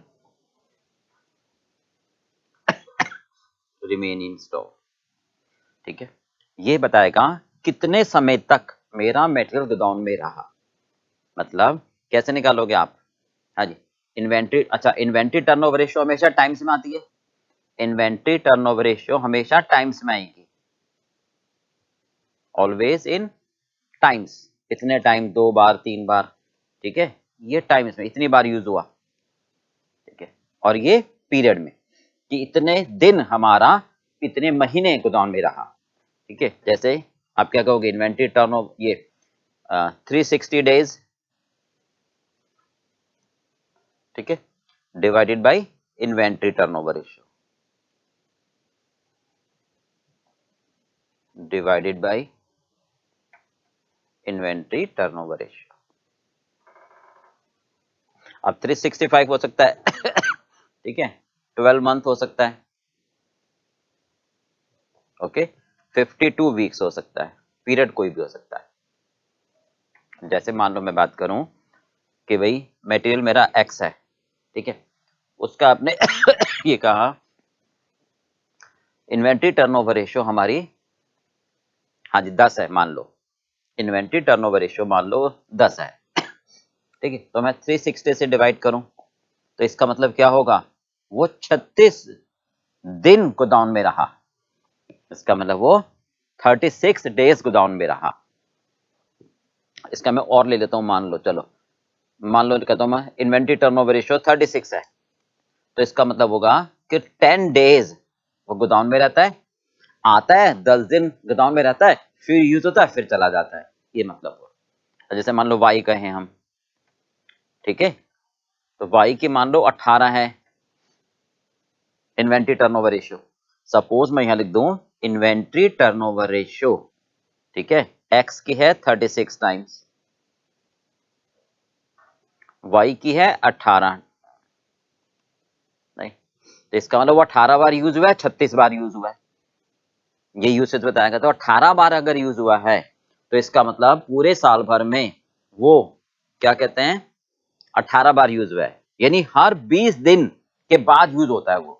रिमेन इन स्टॉक, ठीक है, ये बताएगा कितने समय तक मेरा मटेरियल गोदाम में रहा, मतलब कैसे निकालोगे आप, हाँ जी, इन्वेंट्री, अच्छा इन्वेंट्री टर्नओवर रेशियो हमेशा टाइम्स में आती है, इन्वेंट्री टर्नओवर रेशियो हमेशा टाइम्स में आएगी, ऑलवेज इन टाइम्स, इतने टाइम, 2 बार 3 बार, ठीक है, ये टाइम्स में इतनी बार यूज हुआ, ठीक है, और ये पीरियड में कि इतने दिन हमारा इतने महीने गोदाम में रहा, ठीक है। जैसे आप क्या कहोगे, इन्वेंट्री टर्नओवर ये 360 डेज, ठीक है, divided by inventory turnover ratio, divided by inventory turnover ratio. अब 365 हो सकता है ठीक है, 12 मंथ हो सकता है, ओके, 52 वीक्स हो सकता है, पीरियड कोई भी हो सकता है। जैसे मान लो मैं बात करूं कि भाई मटेरियल मेरा एक्स है, ठीक है, उसका आपने ये कहा इन्वेंट्री टर्नओवर रेशियो हमारी, हाँ जी 10 है मान लो, इन्वेंट्री टर्नओवर रेशियो मान लो 10 है, ठीक है, तो मैं 360 से डिवाइड करूं तो इसका मतलब क्या होगा, वो 36 दिन गोदाम में रहा, इसका मतलब वो 36 डेज गोदाम में रहा। इसका मैं और ले लेता हूं, मान लो, चलो मान लो कहता हूं मैं इन्वेंट्री टर्नओवर रेशियो 36 है, तो इसका मतलब होगा कि 10 डेज वो गोदाम में रहता है, आता है 10 दिन गोदाम में रहता है, फिर यूज होता है, फिर चला जाता है, ये मतलब हुआ। जैसे मान लो वाई कहें हम, ठीक है, तो वाई की मान लो 18 है इन्वेंट्री टर्नओवर रेशियो, सपोज मैं यहां लिख दूं इन्वेंट्री टर्नओवर रेशियो, ठीक है, एक्स की है 36 टाइम्स, वाई की है 18, नहीं, तो इसका मतलब वो 18 बार यूज हुआ है, 36 बार यूज हुआ है, ये यूसेज बताएगा। तो 18 बार अगर यूज हुआ है तो इसका मतलब पूरे साल भर में वो क्या कहते हैं 18 बार यूज हुआ है, यानी हर 20 दिन के बाद यूज होता है वो,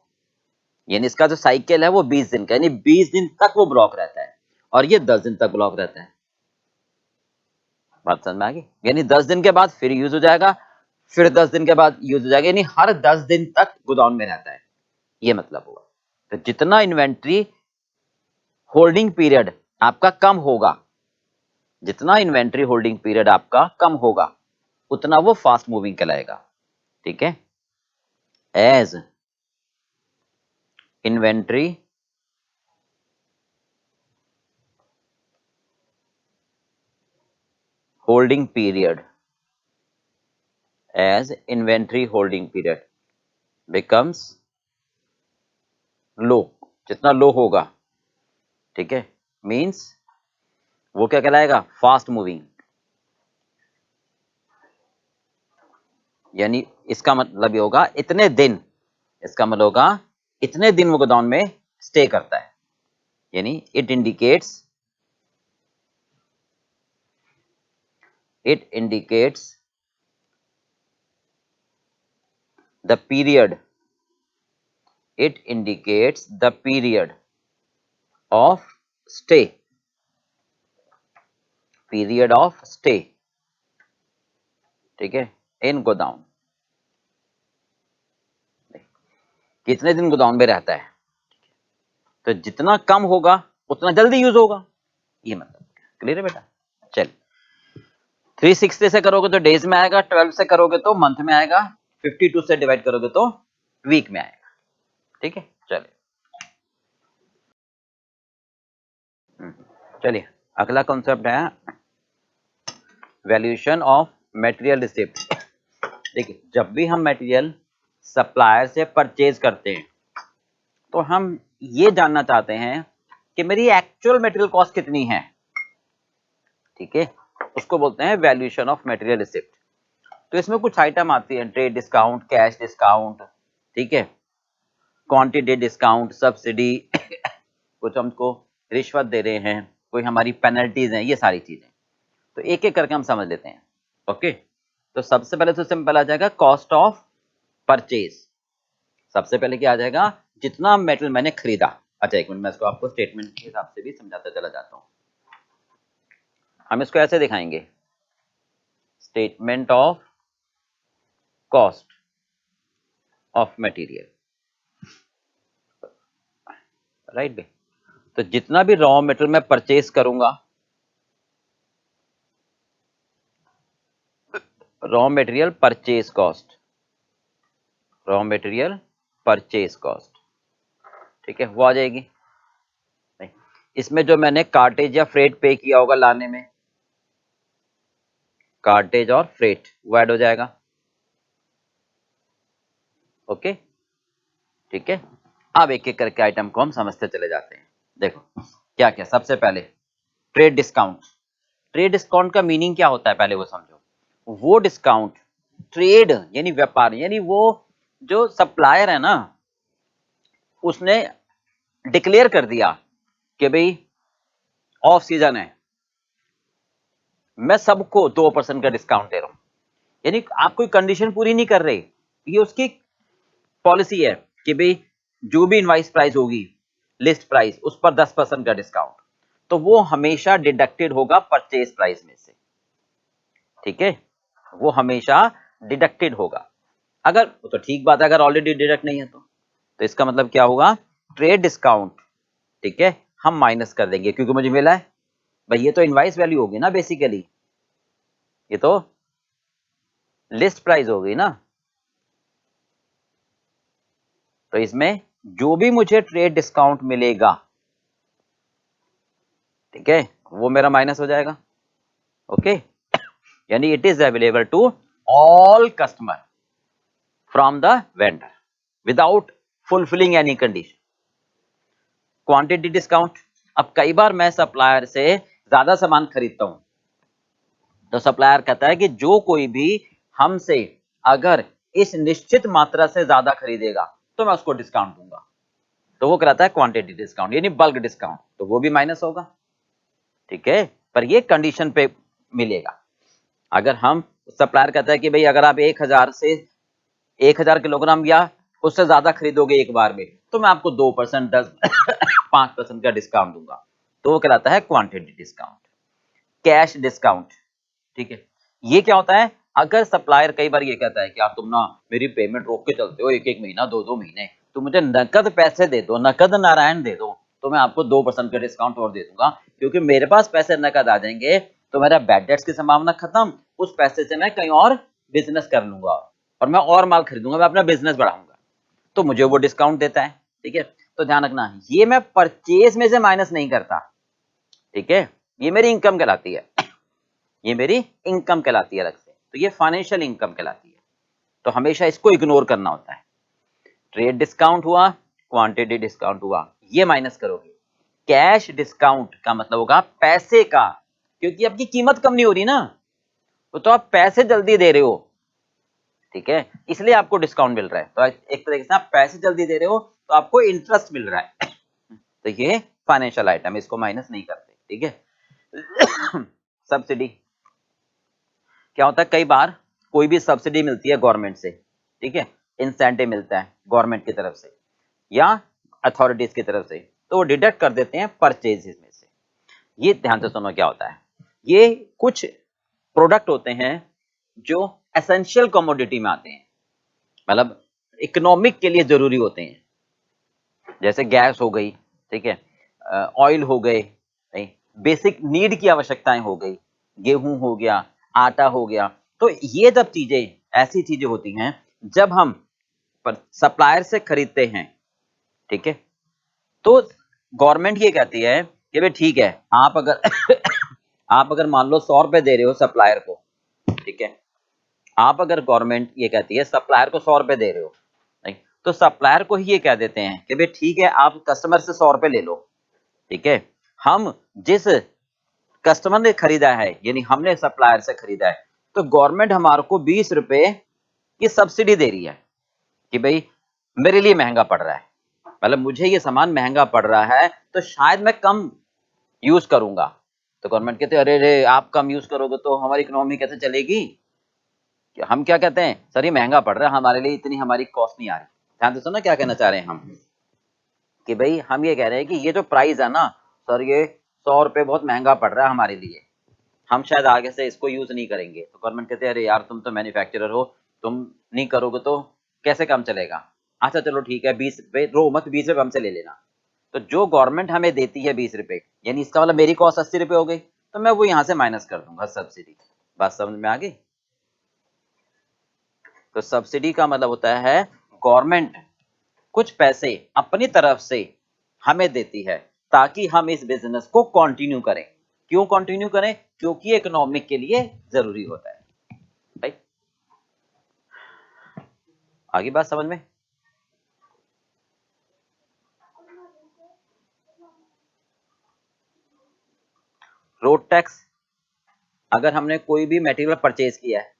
यानी इसका जो साइकिल है वो 20 दिन का, यानी 20 दिन तक वो ब्लॉक रहता है, और ये 10 दिन तक ब्लॉक रहता है। बात समझ में आ गई, यानी 10 दिन के बाद फिर यूज हो जाएगा, फिर 10 दिन के बाद यूज हो जाएगा, यानी हर 10 दिन तक गोदाम में रहता है, ये मतलब हुआ। तो जितना इन्वेंट्री होल्डिंग पीरियड आपका कम होगा, जितना इन्वेंट्री होल्डिंग पीरियड आपका कम होगा, उतना वो फास्ट मूविंग कहलाएगा, ठीक है। As inventory holding period, as inventory holding period becomes low, जितना लो होगा, ठीक है, मीन्स वो क्या कहलाएगा, फास्ट मूविंग, यानी इसका मतलब ये होगा इतने दिन, इसका मतलब होगा इतने दिन वो गोदाम में स्टे करता है, यानी it indicates the period, it indicates the period of stay, period of stay, ठीक है, इन गोदाम, कितने दिन गोदाम में रहता है, तो जितना कम होगा उतना जल्दी यूज होगा, ये मतलब क्लियर है बेटा। चल 360 से करोगे तो डेज में आएगा, 12 से करोगे तो मंथ में आएगा, 52 से डिवाइड करोगे तो वीक में आएगा, ठीक है। चलिए चलिए अगला कॉन्सेप्ट है वैल्यूएशन ऑफ मटेरियल रिसिप्ट। देखिए जब भी हम मटेरियल सप्लायर से परचेज करते हैं तो हम ये जानना चाहते हैं कि मेरी एक्चुअल मटेरियल कॉस्ट कितनी है, ठीक है, उसको बोलते हैं वैल्यूएशन ऑफ मटेरियल रिसिप्ट। तो इसमें कुछ आइटम आती है, ट्रेड डिस्काउंट, कैश डिस्काउंट, ठीक है, क्वांटिटी डिस्काउंट, सब्सिडी कुछ हमको रिश्वत दे रहे हैं, कोई हमारी पेनल्टीज हैं, ये सारी चीजें, तो एक एक करके हम समझ लेते हैं, ओके। तो सबसे पहले तो सिंपल आ जाएगा कॉस्ट ऑफ परचेज, सबसे पहले क्या आ जाएगा, जितना मेटल मैंने खरीदा। अच्छा एक मिनट, मैं इसको आपको स्टेटमेंट के हिसाब से भी समझाता चला जाता हूं। हम इसको ऐसे दिखाएंगे, statement of cost of material, right भाई। तो जितना भी रॉ मेटेरियल मैं परचेज करूंगा, raw material purchase cost, raw material purchase cost, ठीक है, वो आ जाएगी। नहीं, इसमें जो मैंने कार्टेज या फ्रेट पे किया होगा लाने में, कार्टेज और फ्रेट वो ऐड हो जाएगा। ओके, ठीक है। अब एक एक करके आइटम को हम समझते चले जाते हैं। देखो क्या क्या, सबसे पहले ट्रेड डिस्काउंट। ट्रेड डिस्काउंट का मीनिंग क्या होता है पहले वो समझो। वो डिस्काउंट, ट्रेड यानी व्यापार, यानी वो जो सप्लायर है ना, उसने डिक्लेयर कर दिया कि भाई ऑफ सीजन है, मैं सबको 2% का डिस्काउंट दे रहा हूं। यानी आप कोई कंडीशन पूरी नहीं कर रहे, ये उसकी पॉलिसी है कि भाई जो भी इनवाइस प्राइस होगी, लिस्ट प्राइस, उस पर 10% का डिस्काउंट, तो वो हमेशा डिडक्टेड होगा परचेज प्राइस में से, ठीक है, वो हमेशा डिडक्टेड होगा। अगर तो ठीक बात है, अगर ऑलरेडी डिडक्ट नहीं है तो इसका मतलब क्या होगा, ट्रेड डिस्काउंट, ठीक है, हम माइनस कर देंगे क्योंकि मुझे मिला है भाई, ये तो इनवाइस वैल्यू होगी ना बेसिकली, ये तो लिस्ट प्राइस हो गई ना। तो इसमें जो भी मुझे ट्रेड डिस्काउंट मिलेगा, ठीक है, वो मेरा माइनस हो जाएगा। ओके, यानी it is available to all customer from the vendor without fulfilling any condition. Quantity discount, अब कई बार मैं सप्लायर से ज्यादा सामान खरीदता हूं, तो सप्लायर कहता है कि जो कोई भी हमसे अगर इस निश्चित मात्रा से ज्यादा खरीदेगा तो मैं उसको डिस्काउंट दूंगा, तो वो कहता है क्वांटिटी डिस्काउंट यानी बल्क डिस्काउंट, तो वो भी माइनस होगा, ठीक है, पर ये कंडीशन पे मिलेगा। अगर हम सप्लायर कहता है कि भाई अगर आप 1000 किलोग्राम या उससे ज्यादा खरीदोगे एक बार में, तो मैं आपको 2%, 5% का डिस्काउंट दूंगा, तो वो कहलाता है क्वांटिटी डिस्काउंट। कैश डिस्काउंट, ठीक है, ये क्या होता है, अगर सप्लायर कई बार ये कहता है कि आप तुम ना मेरी पेमेंट रोक के चलते हो, एक एक महीना, दो दो महीने, तो मुझे नकद पैसे दे दो, नकद नारायण दे दो, तो मैं आपको 2% का डिस्काउंट और दे दूंगा, क्योंकि मेरे पास पैसे नकद आ जाएंगे तो मेरा बैड डेट्स की संभावना खत्म, उस पैसे से मैं कहीं और बिजनेस कर लूंगा और मैं और माल खरीदूंगा, मैं अपना बिजनेस बढ़ाऊंगा, तो मुझे वो डिस्काउंट देता है, ठीक है। तो ध्यान रखना, ये मैं परचेज में से माइनस नहीं करता, ठीक है, ये मेरी इनकम कहलाती है, ये मेरी इनकम कहलाती है अलग से, तो ये फाइनेंशियल इनकम कहलाती है, तो हमेशा इसको इग्नोर करना होता है। ट्रेड डिस्काउंट हुआ, क्वांटिटी डिस्काउंट हुआ, ये माइनस करोगे। कैश डिस्काउंट का मतलब होगा पैसे का, क्योंकि आपकी कीमत कम नहीं हो रही ना, तो आप पैसे जल्दी दे रहे हो, ठीक है, इसलिए आपको डिस्काउंट मिल रहा है, तो एक तरीके से आप पैसे जल्दी दे रहे हो तो आपको इंटरेस्ट मिल रहा है, तो ये फाइनेंशियल आइटम, इसको माइनस नहीं करते, ठीक है। सब्सिडी, क्या होता है, कई बार कोई भी सब्सिडी मिलती है गवर्नमेंट से, ठीक है, इंसेंटिव मिलता है गवर्नमेंट की तरफ से या अथॉरिटीज की तरफ से, तो वो डिडक्ट कर देते हैं परचेजेस में से। ये ध्यान से सुनो क्या होता है, ये कुछ प्रोडक्ट होते हैं जो एसेंशियल कमोडिटी में आते हैं, मतलब इकोनॉमिक के लिए जरूरी होते हैं, जैसे गैस हो गई, ठीक है, ऑयल हो गए, नहीं, बेसिक नीड की आवश्यकताएं हो गई, गेहूं हो गया, आटा हो गया, तो ये जब चीजें, ऐसी चीजें होती हैं जब हम सप्लायर से खरीदते हैं, ठीक है, तो गवर्नमेंट ये कहती है कि भाई ठीक है, आप अगर आप अगर मान लो 100 रुपए दे रहे हो सप्लायर को, ठीक है, आप अगर गवर्नमेंट ये कहती है सप्लायर को 100 रुपए दे रहे हो, नहीं, तो सप्लायर को ही ये कह देते हैं कि भाई ठीक है, आप कस्टमर से 100 रुपए ले लो, ठीक है, हम जिस कस्टमर ने खरीदा है, यानी हमने सप्लायर से खरीदा है, तो गवर्नमेंट हमारे को 20 रुपए की सब्सिडी दे रही है कि भाई मेरे लिए महंगा पड़ रहा है, मतलब मुझे ये सामान महंगा पड़ रहा है तो शायद मैं कम यूज करूंगा, तो गवर्नमेंट कहते हैं अरे रे आप कम यूज करोगे तो हमारी इकोनॉमी कैसे चलेगी, हम क्या कहते हैं, सर ये महंगा पड़ रहा है हमारे लिए, इतनी हमारी कॉस्ट नहीं आ रही। ध्यान से सुनो क्या कहना चाह रहे हैं हम, कि भाई हम ये कह रहे हैं कि ये जो प्राइस है ना सर, ये 100 रुपए बहुत महंगा पड़ रहा है हमारे लिए, हम शायद आगे से इसको यूज नहीं करेंगे, तो गवर्नमेंट कहते हैं अरे यार तुम तो मैन्युफैक्चरर हो, तुम नहीं करोगे तो कैसे काम चलेगा, अच्छा चलो ठीक है 20 रुपए रो मत, 20 रुपए हमसे ले लेना, तो जो गवर्नमेंट हमें देती है 20 रुपए, यानी इसका मतलब मेरी कॉस्ट 80 रुपए हो गई, तो मैं वो यहां से माइनस कर दूंगा सब्सिडी। बात समझ में आ गई? तो सब्सिडी का मतलब होता है गवर्नमेंट कुछ पैसे अपनी तरफ से हमें देती है ताकि हम इस बिजनेस को कंटिन्यू करें। क्यों कंटिन्यू करें? क्योंकि इकोनॉमिक के लिए जरूरी होता है। राइट? आगे बात समझ में? रोड टैक्स, अगर हमने कोई भी मटेरियल परचेज किया है,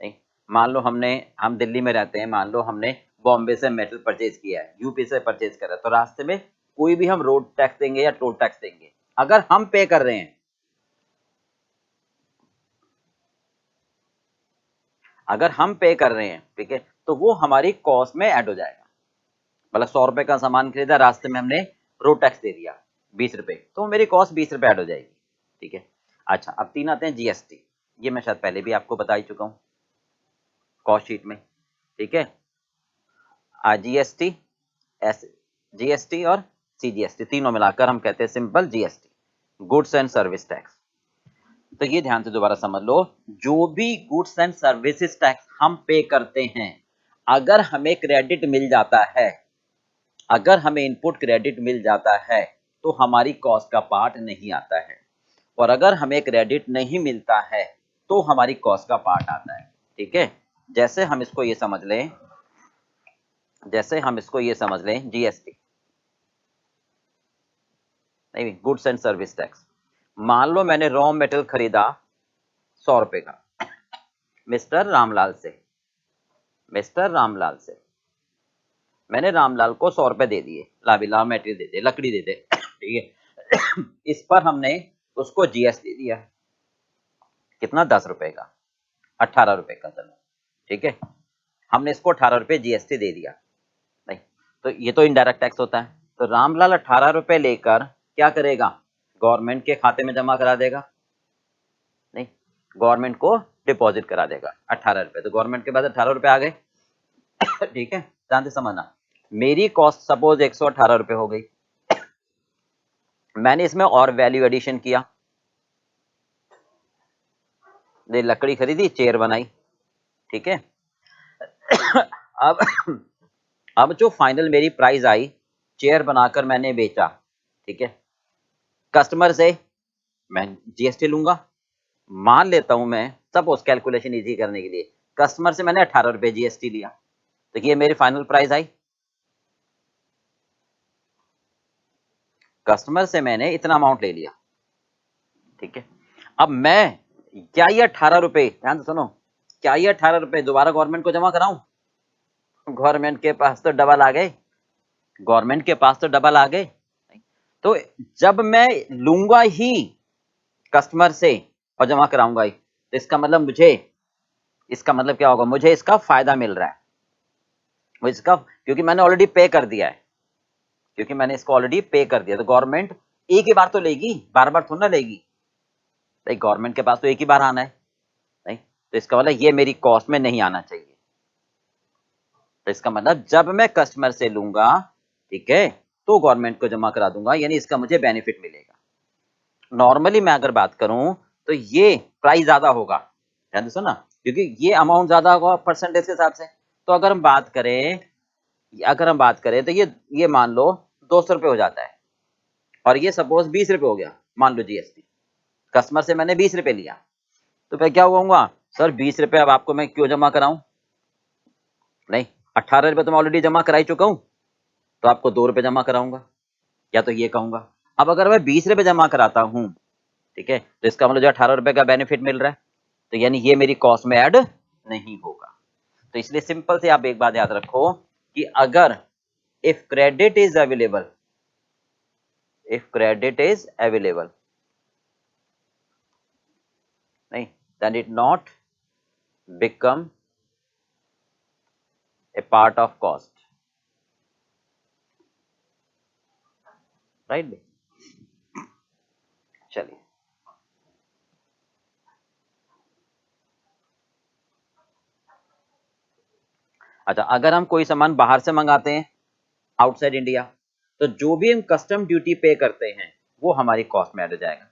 नहीं, मान लो हम दिल्ली में रहते हैं, मान लो हमने बॉम्बे से मेटल परचेज किया है, यूपी से परचेज करा, तो रास्ते में कोई भी हम रोड टैक्स देंगे या टोल टैक्स देंगे, अगर हम पे कर रहे हैं, अगर हम पे कर रहे हैं, ठीक है, तो वो हमारी कॉस्ट में ऐड हो जाएगा। मतलब 100 रुपए का सामान खरीदा, रास्ते में हमने रोड टैक्स दे दिया 20 रुपए, तो मेरी कॉस्ट 20 रुपए ऐड हो जाएगी। ठीक है। अच्छा, अब 3 आते हैं जीएसटी। ये मैं शायद पहले भी आपको बता ही चुका हूं कॉस्ट शीट में। ठीक है, जीएसटी, जीएसटी और सीजीएसटी तीनों मिलाकर हम कहते हैं simple GST, goods and service tax. तो ये ध्यान से दोबारा समझ लो, जो भी गुड्स एंड सर्विसेज टैक्स हम पे करते हैं, अगर हमें क्रेडिट मिल जाता है, अगर हमें इनपुट क्रेडिट मिल जाता है, तो हमारी कॉस्ट का पार्ट नहीं आता है, और अगर हमें क्रेडिट नहीं मिलता है तो हमारी कॉस्ट का पार्ट आता है। ठीक है, जैसे हम इसको ये समझ लें, जैसे हम इसको ये समझ लें जीएसटी, नहीं, गुड्स एंड सर्विस टैक्स। मान लो मैंने रॉ मेटेरियल खरीदा 100 रुपए का मिस्टर रामलाल से, मिस्टर रामलाल से मैंने रामलाल को 100 रुपए दे दिए, ला मेटेरियल दे दे, लकड़ी दे दे। ठीक है, इस पर हमने उसको जीएसटी दिया, कितना? 10 रुपए का, 18 रुपए का, चलो ठीक है, हमने इसको 18 रुपए जीएसटी दे दिया। नहीं, तो ये तो इनडायरेक्ट टैक्स होता है। तो रामलाल 18 रुपए लेकर क्या करेगा? गवर्नमेंट के खाते में जमा करा देगा, नहीं, गवर्नमेंट को डिपॉजिट करा देगा 18 रुपए, तो गवर्नमेंट के पास 18 रुपए आ गए। ठीक है, ध्यान से समझना, मेरी कॉस्ट सपोज 118 रुपए हो गई, मैंने इसमें और वैल्यू एडिशन किया, लकड़ी खरीदी, चेयर बनाई। ठीक है, अब अब जो फाइनल मेरी प्राइस आई, चेयर बनाकर मैंने बेचा, ठीक है, कस्टमर से मैं जीएसटी लूंगा। मान लेता हूं मैं, सपोज कैलकुलेशन इजी करने के लिए, कस्टमर से मैंने 18 रुपए जीएसटी लिया, तो ये मेरी फाइनल प्राइस आई। कस्टमर से मैंने इतना अमाउंट ले लिया, ठीक है, अब मैं क्या ये 18 रुपए, ध्यान से सुनो, क्या ये 18 रुपए दोबारा गवर्नमेंट को जमा कराऊं? गवर्नमेंट के पास तो डबल आ गए, गवर्नमेंट के पास तो डबल आ गए। तो जब मैं लूंगा ही कस्टमर से और जमा कराऊंगा ही, तो इसका मतलब मुझे, इसका मतलब क्या होगा? मुझे इसका फायदा मिल रहा है, मुझे इसका, क्योंकि मैंने ऑलरेडी पे कर दिया है, क्योंकि मैंने इसको ऑलरेडी पे कर दिया, तो गवर्नमेंट एक ही बार तो लेगी, बार बार थोड़ा ना लेगी, तो गवर्नमेंट के पास तो एक ही बार आना है, नहीं, तो इसका मतलब ये मेरी कॉस्ट में नहीं आना चाहिए। तो इसका मतलब जब मैं कस्टमर से लूंगा, ठीक है, तो गवर्नमेंट को जमा करा दूंगा, यानी इसका मुझे बेनिफिट मिलेगा। नॉर्मली मैं अगर बात करूं तो ये प्राइस ज्यादा होगा, ध्यान से सुना, क्योंकि ये अमाउंट ज्यादा होगा परसेंटेज के हिसाब से। तो अगर हम बात करें, तो ये मान लो 200 रुपए हो जाता है, और ये सपोज 20 रुपए हो गया, मान लो जीएसटी, कस्टमर से मैंने 20 रुपए लिया, तो मैं क्या हुआ? सर 20 रुपए अब आपको मैं क्यों जमा कराऊं? नहीं, 18 रुपए तो मैं ऑलरेडी जमा करा ही चुका हूं, तो आपको 2 रुपए जमा कराऊंगा, या तो ये कहूंगा। अब अगर मैं 20 रुपए जमा कराता हूं, ठीक है, तो इसका मतलब जो 18 रुपए का बेनिफिट मिल रहा है, तो यानी ये मेरी कॉस्ट में ऐड नहीं होगा। तो इसलिए सिंपल से आप एक बात याद रखो कि अगर if credit is available, if credit is available, नहीं, then it not become a part of cost, right? चलिए, अच्छा, अगर हम कोई सामान बाहर से मंगाते हैं, आउटसाइड इंडिया, तो जो भी हम कस्टम ड्यूटी पे करते हैं वो हमारी कॉस्ट में ऐड हो जाएगा।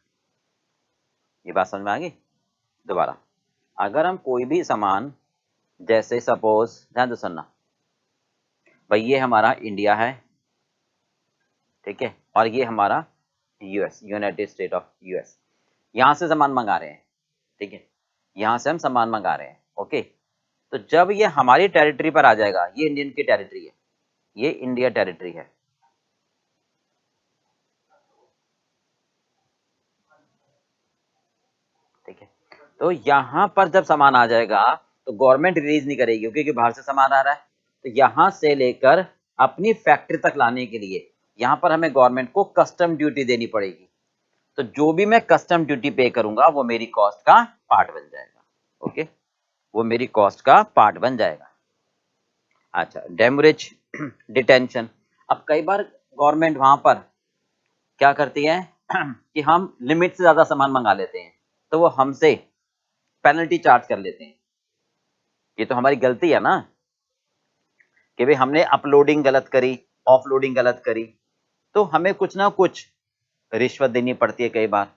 ये बात समझ में आ गई? दोबारा, अगर हम कोई भी सामान, जैसे सपोज, ध्यान से सुनना भाई, ये हमारा इंडिया है, ठीक है, और ये हमारा US, United state of US, यहां से सामान मंगा रहे हैं, ठीक है, यहां से हम सामान मंगा रहे हैं, ओके। तो जब ये हमारी टेरिटरी पर आ जाएगा, ये इंडियन की टेरिटरी है, ये इंडिया टेरिटरी है, ठीक है। तो यहां पर जब सामान आ जाएगा तो गवर्नमेंट रिलीज नहीं करेगी, क्योंकि बाहर से सामान आ रहा है। तो यहां से लेकर अपनी फैक्ट्री तक लाने के लिए यहां पर हमें गवर्नमेंट को कस्टम ड्यूटी देनी पड़ेगी। तो जो भी मैं कस्टम ड्यूटी पे करूंगा वो मेरी कॉस्ट का पार्ट बन जाएगा, ओके, वो मेरी कॉस्ट का पार्ट बन जाएगा। अच्छा, डेमरेज डिटेंशन। अब कई बार गवर्नमेंट वहां पर क्या करती है कि हम लिमिट से ज्यादा सामान मंगा लेते हैं, तो वो हमसे पेनल्टी चार्ज कर लेते हैं। ये तो हमारी गलती है ना कि भाई हमने अपलोडिंग गलत करी, ऑफलोडिंग गलत करी, तो हमें कुछ ना कुछ रिश्वत देनी पड़ती है कई बार,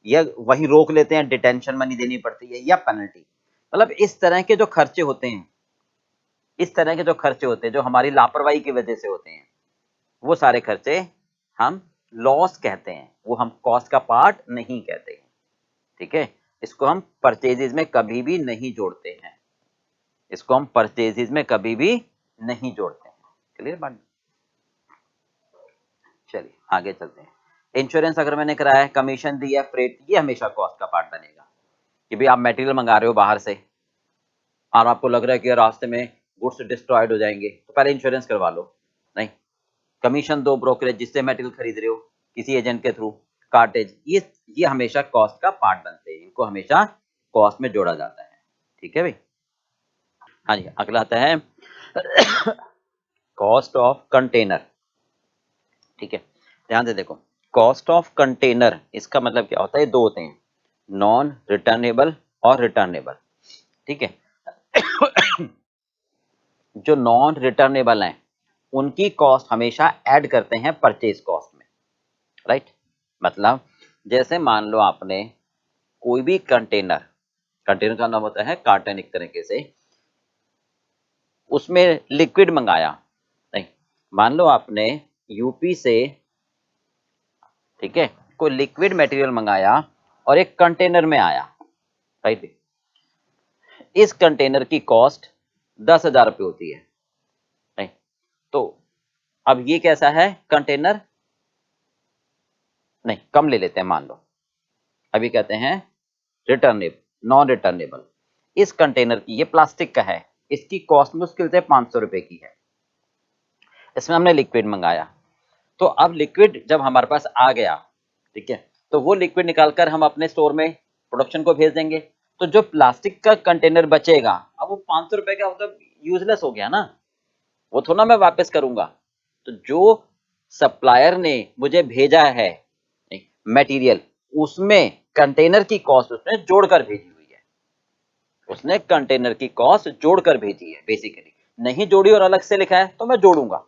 या वहीं रोक लेते हैं, डिटेंशन मनी देनी पड़ती है या पेनल्टी। मतलब इस तरह के जो खर्चे होते हैं, इस तरह के जो खर्चे होते हैं जो हमारी लापरवाही की वजह से होते हैं, वो सारे खर्चे हम लॉस कहते हैं, वो हम कॉस्ट का पार्ट नहीं कहते हैं, ठीक है। इसको हम परचेजेज में कभी भी नहीं जोड़ते हैं, इसको हम परचेजेज में कभी भी नहीं जोड़ते हैं। क्लियर बात? चलिए आगे चलते हैं। इंश्योरेंस अगर मैंने कराया है, कमीशन दी है, फ्रेट, ये हमेशा कॉस्ट का पार्ट बनेगा। कि भाई आप मटेरियल मंगा रहे हो बाहर से और आपको लग रहा है कि रास्ते में गुड्स डिस्ट्रॉयड हो जाएंगे, तो पहले इंश्योरेंस करवा लो। नहीं, कमीशन दो ब्रोकरेज जिससे मटेरियल खरीद रहे हो किसी एजेंट के थ्रू, कार्टेज, ये हमेशा कॉस्ट का पार्ट बनते हैं, इनको हमेशा कॉस्ट में जोड़ा जाता है, ठीक है भाई। हाँ जी, अगला आता है कॉस्ट ऑफ कंटेनर, ठीक है। ध्यान से देखो, कॉस्ट ऑफ कंटेनर इसका मतलब क्या होता है? दो होते हैं, नॉन रिटर्नेबल और रिटर्नेबल, ठीक है। जो नॉन रिटर्नेबल हैं उनकी कॉस्ट हमेशा ऐड करते हैं परचेज कॉस्ट में, राइट। मतलब जैसे मान लो आपने कोई भी कंटेनर, कंटेनर का नाम होता है कार्टन एक तरीके से, उसमें लिक्विड मंगाया, नहीं, मान लो आपने यूपी से, ठीक है, कोई लिक्विड मटेरियल मंगाया और एक कंटेनर में आया, राइट। इस कंटेनर की कॉस्ट 10,000 रुपये होती है, नहीं, तो अब ये कैसा है कंटेनर? नहीं, कम ले लेते हैं, मान लो अभी कहते हैं रिटर्नेबल, नॉन रिटर्नेबल। इस कंटेनर की, ये प्लास्टिक का है, इसकी कॉस्ट मुश्किल से 500 रुपए की है। इसमें हमने लिक्विड मंगाया, तो अब लिक्विड जब हमारे पास आ गया, ठीक है, तो वो लिक्विड निकालकर हम अपने स्टोर में प्रोडक्शन को भेज देंगे। तो जो प्लास्टिक का कंटेनर बचेगा, अब वो 500 रुपए का मतलब यूजलेस हो गया ना, वो थोड़ा मैं वापस करूंगा। तो जो सप्लायर ने मुझे भेजा है मटेरियल, उसमें कंटेनर की कॉस्ट उसने जोड़कर भेजी हुई है, उसने कंटेनर की कॉस्ट जोड़कर भेजी है बेसिकली। नहीं जोड़ी और अलग से लिखा है तो मैं जोड़ूंगा,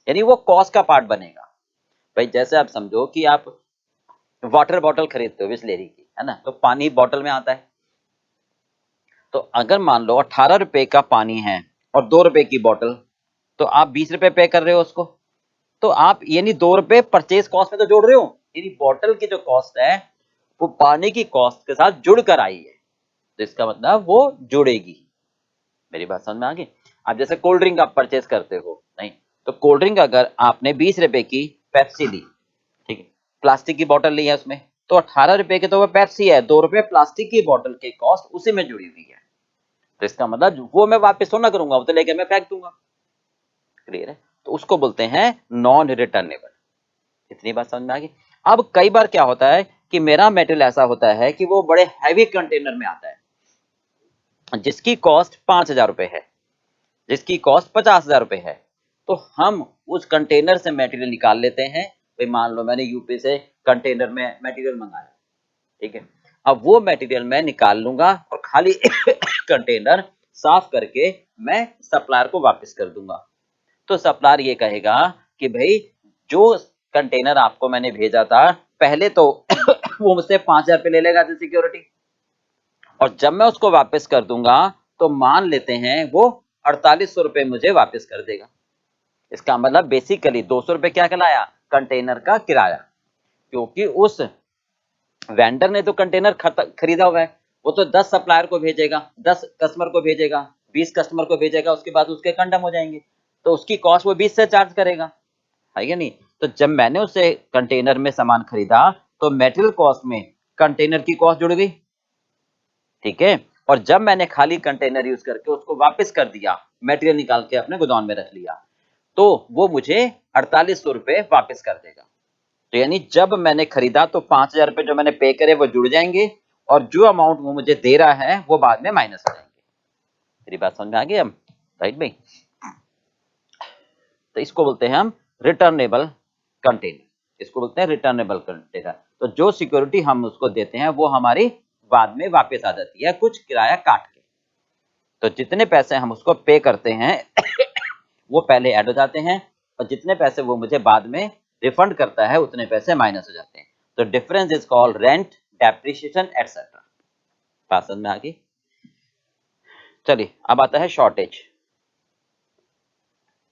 यानी वो कॉस्ट का पार्ट बनेगा। भाई जैसे आप समझो कि आप वाटर बॉटल खरीदते हो बिस्लेरी की, है ना, तो पानी बॉटल में आता है। तो अगर मान लो 18 रुपए का पानी है और 2 रुपए की बॉटल, तो आप 20 रुपए पे कर रहे हो उसको, तो आप यानी 2 रुपए परचेज कॉस्ट में तो जोड़ रहे हो, यानी बॉटल की जो कॉस्ट है वो पानी की कॉस्ट के साथ जुड़कर आई है, तो इसका मतलब वो जुड़ेगी। मेरी बात समझ में आ गई? आप जैसे कोल्ड ड्रिंक आप परचेज करते हो, नहीं, तो कोल्ड ड्रिंक अगर आपने 20 रुपए की पेप्सी ली, ठीक है, प्लास्टिक की बोतल ली है उसमें, तो 18 रुपए की तो वो पेप्सी है, 2 रुपए प्लास्टिक की बोतल की कॉस्ट उसी में जुड़ी हुई है। तो इसका मतलब वो मैं वापस थोड़ा करूंगा, वो तो लेके मैं फेंक दूंगा। क्लियर है? तो उसको बोलते हैं नॉन रिटर्नेबल। इतनी बात समझ में आ गई? अब कई बार क्या होता है कि मेरा मेटेरियल ऐसा होता है कि वो बड़े हैवी कंटेनर में आता है जिसकी कॉस्ट 5,000 रुपए है, जिसकी कॉस्ट 50,000 रुपए है। तो हम उस कंटेनर से मटेरियल निकाल लेते हैं। भाई मान लो मैंने यूपी से कंटेनर में मटेरियल मंगाया, ठीक है, अब वो मटेरियल मैं निकाल लूंगा और खाली कंटेनर साफ करके मैं सप्लायर को वापस कर दूंगा। तो सप्लायर ये कहेगा कि भाई जो कंटेनर आपको मैंने भेजा था पहले तो वो मुझसे 5,000 रुपये ले लेगा एज सिक्योरिटी, और जब मैं उसको वापस कर दूंगा तो मान लेते हैं वो 4800 रुपये मुझे वापस कर देगा। इसका मतलब बेसिकली 200 रुपये क्या कहलाया, कंटेनर का किराया, क्योंकि उस वेंडर ने तो कंटेनर खरीदा हुआ है, वो तो 10 सप्लायर को भेजेगा, 10 कस्टमर को भेजेगा, 20 कस्टमर को भेजेगा, उसके बाद उसके कंडम हो जाएंगे, तो उसकी कॉस्ट वो 20 से चार्ज करेगा, है या नहीं। तो जब मैंने उससे कंटेनर में सामान खरीदा तो मेटेरियल कॉस्ट में कंटेनर की कॉस्ट जुड़ गई, ठीक है, और जब मैंने खाली कंटेनर यूज करके उसको वापस कर दिया, मटेरियल निकाल के अपने गोदाम में रख लिया, तो वो मुझे 4800 रुपये वापस कर देगा। तो यानी जब मैंने खरीदा तो 5,000 रुपये जो मैंने पे करे वो जुड़ जाएंगे, और जो अमाउंट वो मुझे दे रहा है वो बाद में माइनस हो जाएंगे। मेरी बात समझ में आ गई हम, राइट भाई। तो इसको बोलते हैं हम रिटर्नेबल कंटेनर, इसको बोलते हैं रिटर्नेबल कंटेनर। तो जो सिक्योरिटी हम उसको देते हैं वो हमारी बाद में वापस आ जाती है कुछ किराया काट के। तो जितने पैसे हम उसको पे करते हैं वो पहले ऐड हो जाते हैं, और जितने पैसे वो मुझे बाद में रिफंड करता है उतने पैसे माइनस हो जाते हैं। तो difference is called rent, depreciation etcetera. बात समझ में आ गई। चलिए अब आता है शॉर्टेज,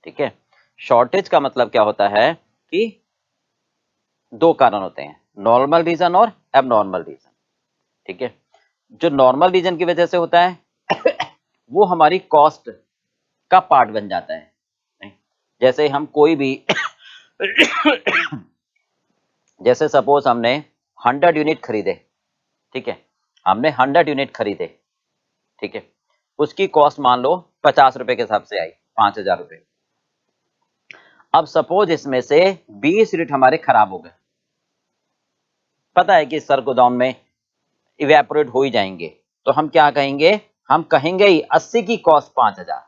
ठीक है। शॉर्टेज का मतलब क्या होता है कि दो कारण होते हैं, नॉर्मल रीजन और एबनॉर्मल रीजन, ठीक है। जो नॉर्मल रीजन की वजह से होता है वो हमारी कॉस्ट का पार्ट बन जाता है। जैसे हम कोई भी जैसे सपोज हमने 100 यूनिट खरीदे, ठीक है, हमने 100 यूनिट खरीदे, ठीक है, उसकी कॉस्ट मान लो 50 रुपए के हिसाब से आई, 5,000 रुपए। अब सपोज इसमें से 20 यूनिट हमारे खराब हो गए, पता है कि सर गोदाम में इवेपोरेट हो ही जाएंगे, तो हम क्या कहेंगे, हम कहेंगे ही 80 की कॉस्ट 5,000,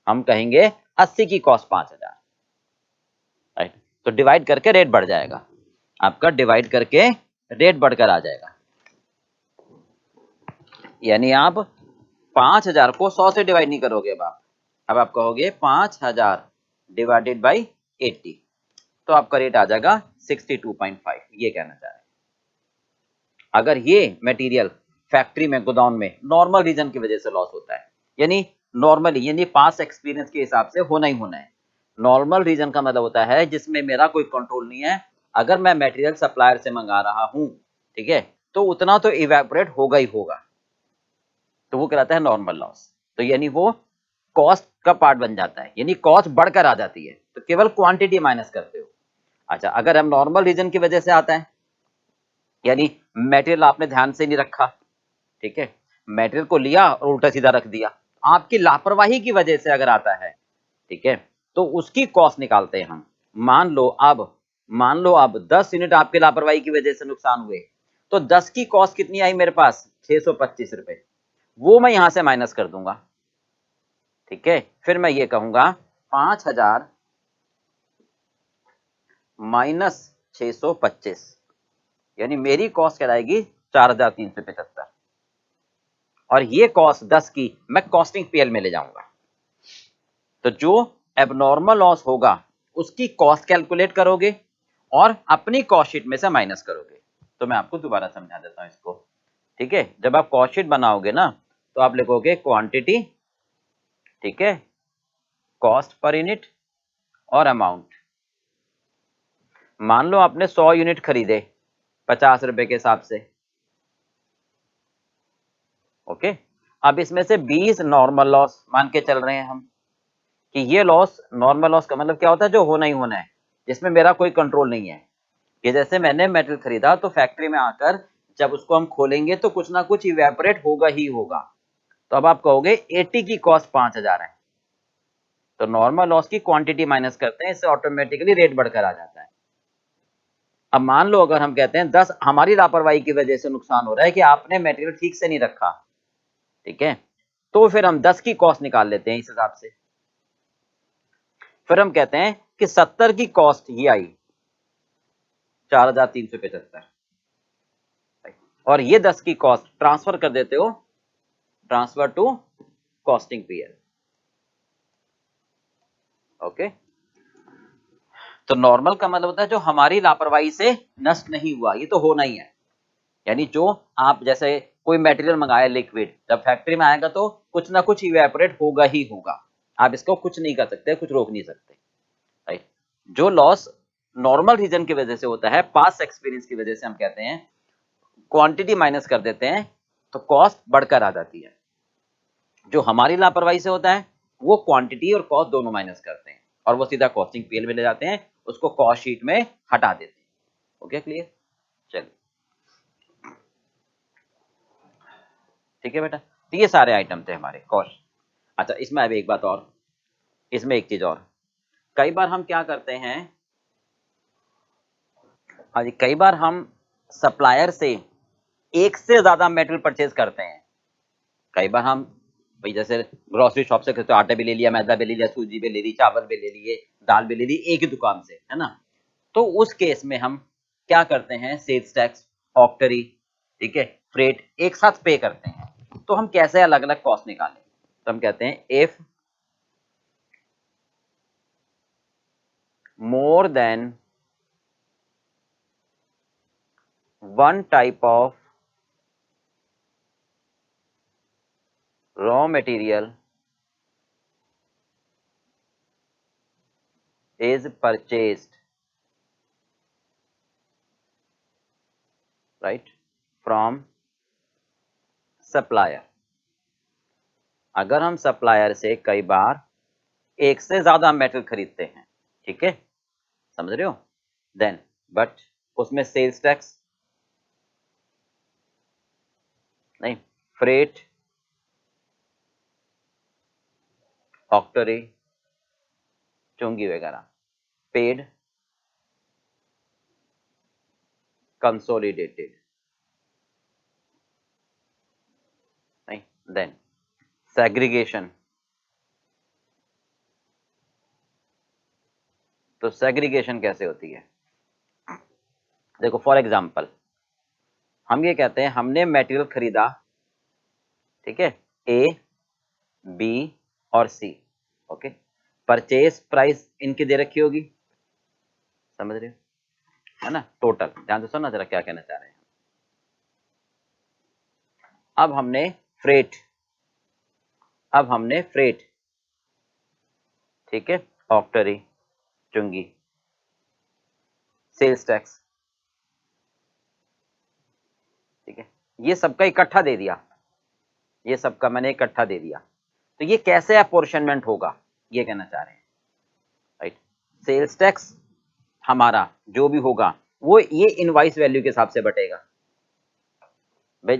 हम कहेंगे 80 की कॉस्ट 5,000, राइट। तो डिवाइड करके रेट बढ़ जाएगा आपका, डिवाइड करके रेट बढ़कर आ जाएगा, यानी आप 5,000 को 100 से डिवाइड नहीं करोगे, अब आप कहोगे 5,000 डिवाइडेड बाई 80, तो आपका रेट आ जाएगा 62.5, ये कहना चाह रहे हैं। अगर ये मटेरियल फैक्ट्री में गोदाम में नॉर्मल रीजन की वजह से लॉस होता है, यानी नॉर्मली यानी पास एक्सपीरियंस के हिसाब से होना ही होना है। नॉर्मल रीजन का मतलब होता है जिसमें मेरा कोई कंट्रोल नहीं है, अगर मैं मटेरियल सप्लायर से मंगा रहा हूं, ठीक है, तो उतना तो इवेपोरेट होगा ही होगा, तो वो कहलाता है नॉर्मल लॉस। तो यानी वो कॉस्ट का पार्ट बन जाता है, यानी कॉस्ट बढ़कर आ जाती है, तो केवल क्वांटिटी माइनस करते हो। अच्छा, अगर हम नॉर्मल रीजन की वजह से आता है, यानी मटेरियल आपने ध्यान से नहीं रखा, ठीक है, मटेरियल को लिया और उल्टा सीधा रख दिया, आपकी लापरवाही की वजह से अगर आता है, ठीक है, तो उसकी कॉस्ट निकालते हैं हम। मान लो अब 10 यूनिट आपके लापरवाही की वजह से नुकसान हुए, तो 10 की कॉस्ट कितनी आई मेरे पास, 625 रुपए, वो मैं यहां से माइनस कर दूंगा, ठीक है। फिर मैं ये कहूंगा 5,000 माइनस 625, यानी मेरी कॉस्ट कहलाएगी 4,375, और ये कॉस्ट 10 की मैं कॉस्टिंग पीएल में ले जाऊंगा। तो जो एबनॉर्मल लॉस होगा उसकी कॉस्ट कैलकुलेट करोगे और अपनी कॉस्ट शीट में से माइनस करोगे। तो मैं आपको दोबारा समझा देता हूं इसको, ठीक है। जब आप कॉस्ट शीट बनाओगे ना, तो आप लिखोगे क्वांटिटी, ठीक है, कॉस्ट पर यूनिट और अमाउंट। मान लो आपने 100 यूनिट खरीदे 50 रुपए के हिसाब से, ओके। अब इसमें से 20 नॉर्मल लॉस मान के चल रहे हैं हम, कि ये लॉस, नॉर्मल लॉस का मतलब क्या होता है, जो होना ही होना है, जिसमें मेरा कोई कंट्रोल नहीं है। कि जैसे मैंने मेटेरियल खरीदा तो फैक्ट्री में आकर जब उसको हम खोलेंगे तो कुछ ना कुछ इवेपोरेट होगा ही होगा, तो अब आप कहोगे 80 की कॉस्ट 5,000 है, तो नॉर्मल लॉस की क्वांटिटी माइनस करते हैं, इससे ऑटोमेटिकली रेट बढ़कर आ जाता है। अब मान लो अगर हम कहते हैं 10 हमारी लापरवाही की वजह से नुकसान हो रहा है कि आपने मटेरियल ठीक से नहीं रखा, ठीक है, तो फिर हम 10 की कॉस्ट निकाल लेते हैं इस हिसाब से। फिर हम कहते हैं कि 70 की कॉस्ट ही आई 4,375, और ये 10 की कॉस्ट ट्रांसफर कर देते हो, transfer to costing PL, okay. तो नॉर्मल का मतलब होता है जो हमारी लापरवाही से नष्ट नहीं हुआ, ये तो होना ही है। यानी जो आप जैसे कोई मटेरियल मंगाया लिक्विड, जब फैक्ट्री में आएगा तो कुछ ना कुछ इवेपोरेट होगा ही होगा, आप इसको कुछ नहीं कर सकते, कुछ रोक नहीं सकते, राइट। जो लॉस नॉर्मल रीजन की वजह से होता है, पास्ट एक्सपीरियंस की वजह से, हम कहते हैं क्वांटिटी माइनस कर देते हैं तो कॉस्ट बढ़कर आ जाती है। जो हमारी लापरवाही से होता है वो क्वांटिटी और कॉस्ट दोनों माइनस करते हैं और वो सीधा कॉस्टिंग पीएल में ले जाते हैं, उसको कॉस्ट शीट में हटा देते हैं। Okay, clear? चलिए, ठीक है बेटा। तो ये सारे आइटम थे हमारे कॉस्ट। अच्छा, इसमें अब एक बात और, इसमें एक चीज और, कई बार हम क्या करते हैं, हाँ जी, कई बार हम सप्लायर से एक से ज्यादा मेटेरियल परचेज करते हैं। कई बार हम भाई जैसे ग्रोसरी शॉप से तो आटा भी ले लिया, मैदा भी ले लिया, सूजी भी ले ली, चावल भी ले लिए, दाल भी ले ली, एक ही दुकान से, है ना। तो उस केस में हम क्या करते हैं, सेल्स टैक्स, ऑक्टरी, ठीक है, फ्रेट एक साथ पे करते हैं। तो हम कैसे अलग अलग कॉस्ट निकालें? तो हम कहते हैं if more than one type of raw material is purchased, right, from supplier। अगर हम सप्लायर से कई बार एक से ज्यादा मेटल खरीदते हैं, ठीक है, समझ रहे हो, देन बट उसमें सेल्स टैक्स नहीं, फ्रेट, ऑक्टरी, चुंगी वगैरह पेड, कंसोलिडेटेड, नहीं, देन सेग्रीगेशन। तो सेग्रीगेशन कैसे होती है? देखो, फॉर एग्जांपल हम ये कहते हैं हमने मटेरियल खरीदा, ठीक है, ए, बी और सी, ओके, परचेज प्राइस इनकी दे रखी होगी, समझ रहे हो, है ना, टोटल। ध्यान से सुनना जरा क्या कहना चाह रहे हैं। अब हमने फ्रेट, अब हमने फ्रेट, ठीक है, ऑक्टरी, चुंगी, सेल्स टैक्स, ठीक है, ये सबका इकट्ठा दे दिया, ये सबका मैंने इकट्ठा दे दिया। तो ये कैसे अपोर्शनमेंट होगा, ये कहना चाह रहे हैं, राइट। सेल्स टैक्स हमारा जो भी होगा वो ये इनवाइस वैल्यू के हिसाब से बटेगा। भाई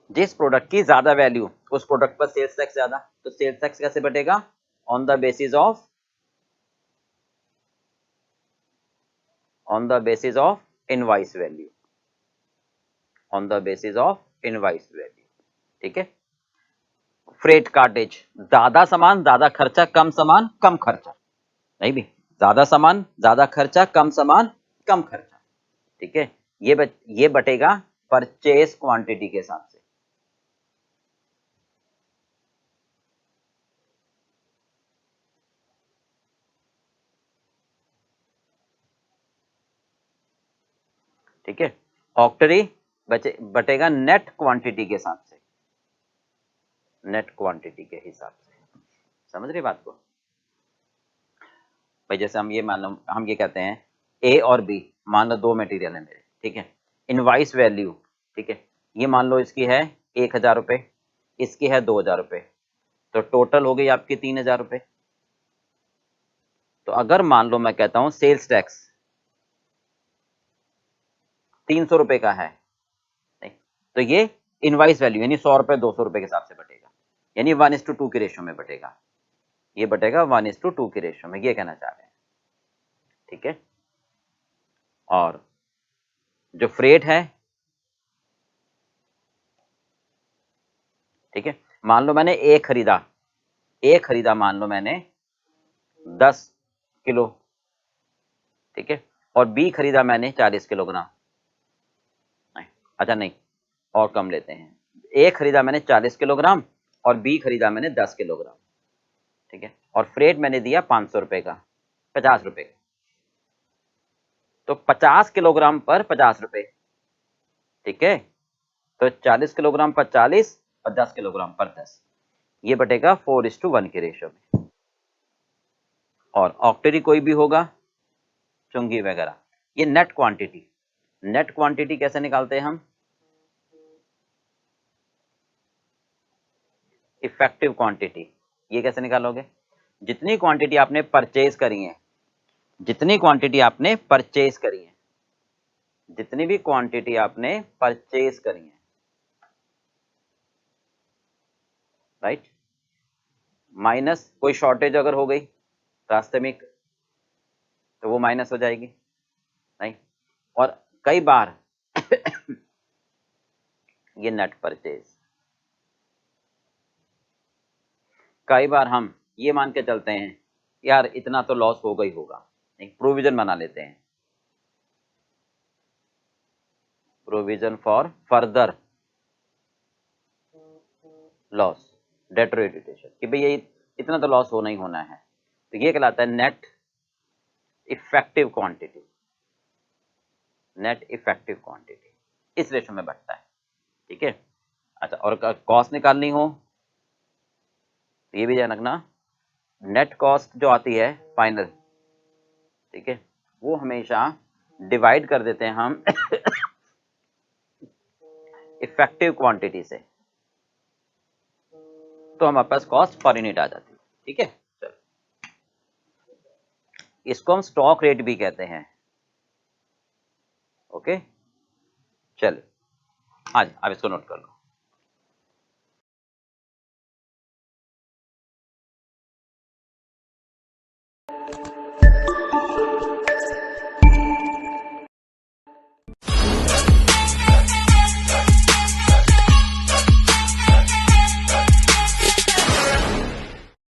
जिस प्रोडक्ट की ज्यादा वैल्यू, उस प्रोडक्ट पर सेल्स टैक्स ज्यादा, तो सेल्स टैक्स कैसे बटेगा? On the basis of, on the basis of invoice value, on the basis of invoice value, ठीक है। फ्रेट कार्टेज, ज्यादा सामान ज्यादा खर्चा, कम सामान कम खर्चा, नहीं भी, ज्यादा सामान ज्यादा खर्चा, कम सामान कम खर्चा, ठीक है। ये बटेगा परचेज क्वांटिटी के हिसाब से, ठीक है। ऑक्टरी बटेगा नेट क्वांटिटी के हिसाब से, नेट क्वांटिटी के हिसाब से, समझ रहे बात को? भाई जैसे हम ये मान लो, हम ये कहते हैं ए और बी, मान लो दो मटेरियल है मेरे, ठीक है, इनवाइस वैल्यू, ठीक है, ये मान लो इसकी है 1000 रुपये, इसकी है 2000 रुपये, तो टोटल हो गई आपकी 3000 रुपये। तो अगर मान लो मैं कहता हूं सेल्स टैक्स 300 रुपये का है, नहीं, तो ये इनवाइस वैल्यू यानी 100 रुपये 200 रुपये के हिसाब से बटेगा, यानी 1:2 के रेशो में बटेगा, ये बटेगा 1:2 के रेशो में, ये कहना चाह रहे हैं, ठीक है। और जो फ्रेट है, ठीक है, मान लो मैंने ए खरीदा मान लो मैंने 10 किलो, ठीक है, और बी खरीदा मैंने 40 किलोग्राम, नहीं, अच्छा नहीं, और कम लेते हैं, ए खरीदा मैंने 40 किलोग्राम और बी खरीदा मैंने 10 किलोग्राम, ठीक है, और फ्रेट मैंने दिया 500 रुपए का, 50 रुपए का, तो 50 किलोग्राम पर 50 रुपए, ठीक है, तो 40 किलोग्राम पर 40 और 10 किलोग्राम पर 10, ये बटेगा 4:1 के रेशियो में। और ऑक्टेरी कोई भी होगा, चुंगी वगैरह, ये नेट क्वांटिटी। नेट क्वांटिटी कैसे निकालते हैं हम? Effective quantity. ये कैसे निकालोगे? जितनी क्वांटिटी आपने परचेज करी है, जितनी क्वांटिटी आपने परचेज करी है, जितनी भी क्वांटिटी आपने परचेज करी है, राइट, माइनस कोई शॉर्टेज अगर हो गई रास्ते में तो वो माइनस हो जाएगी, नहीं, और कई बार ये नेट परचेज, कई बार हम ये मान के चलते हैं यार इतना तो लॉस होगा ही होगा, एक प्रोविजन बना लेते हैं, provision for further loss, deterioration, कि भाई ये इतना तो लॉस होना ही होना है, तो ये कहलाता है net effective quantity. Net effective quantity इस रेशो में बढ़ता है, ठीक है। अच्छा, और कॉस्ट निकालनी हो तो ये भी ध्यान रखना, नेट कॉस्ट जो आती है फाइनल, ठीक है, वो हमेशा डिवाइड कर देते हैं हम इफेक्टिव क्वांटिटी से, तो हमारे पास कॉस्ट पर यूनिट आ जाती है, ठीक है। चलो, इसको हम स्टॉक रेट भी कहते हैं, ओके। चलो आज अब इसको नोट कर लो।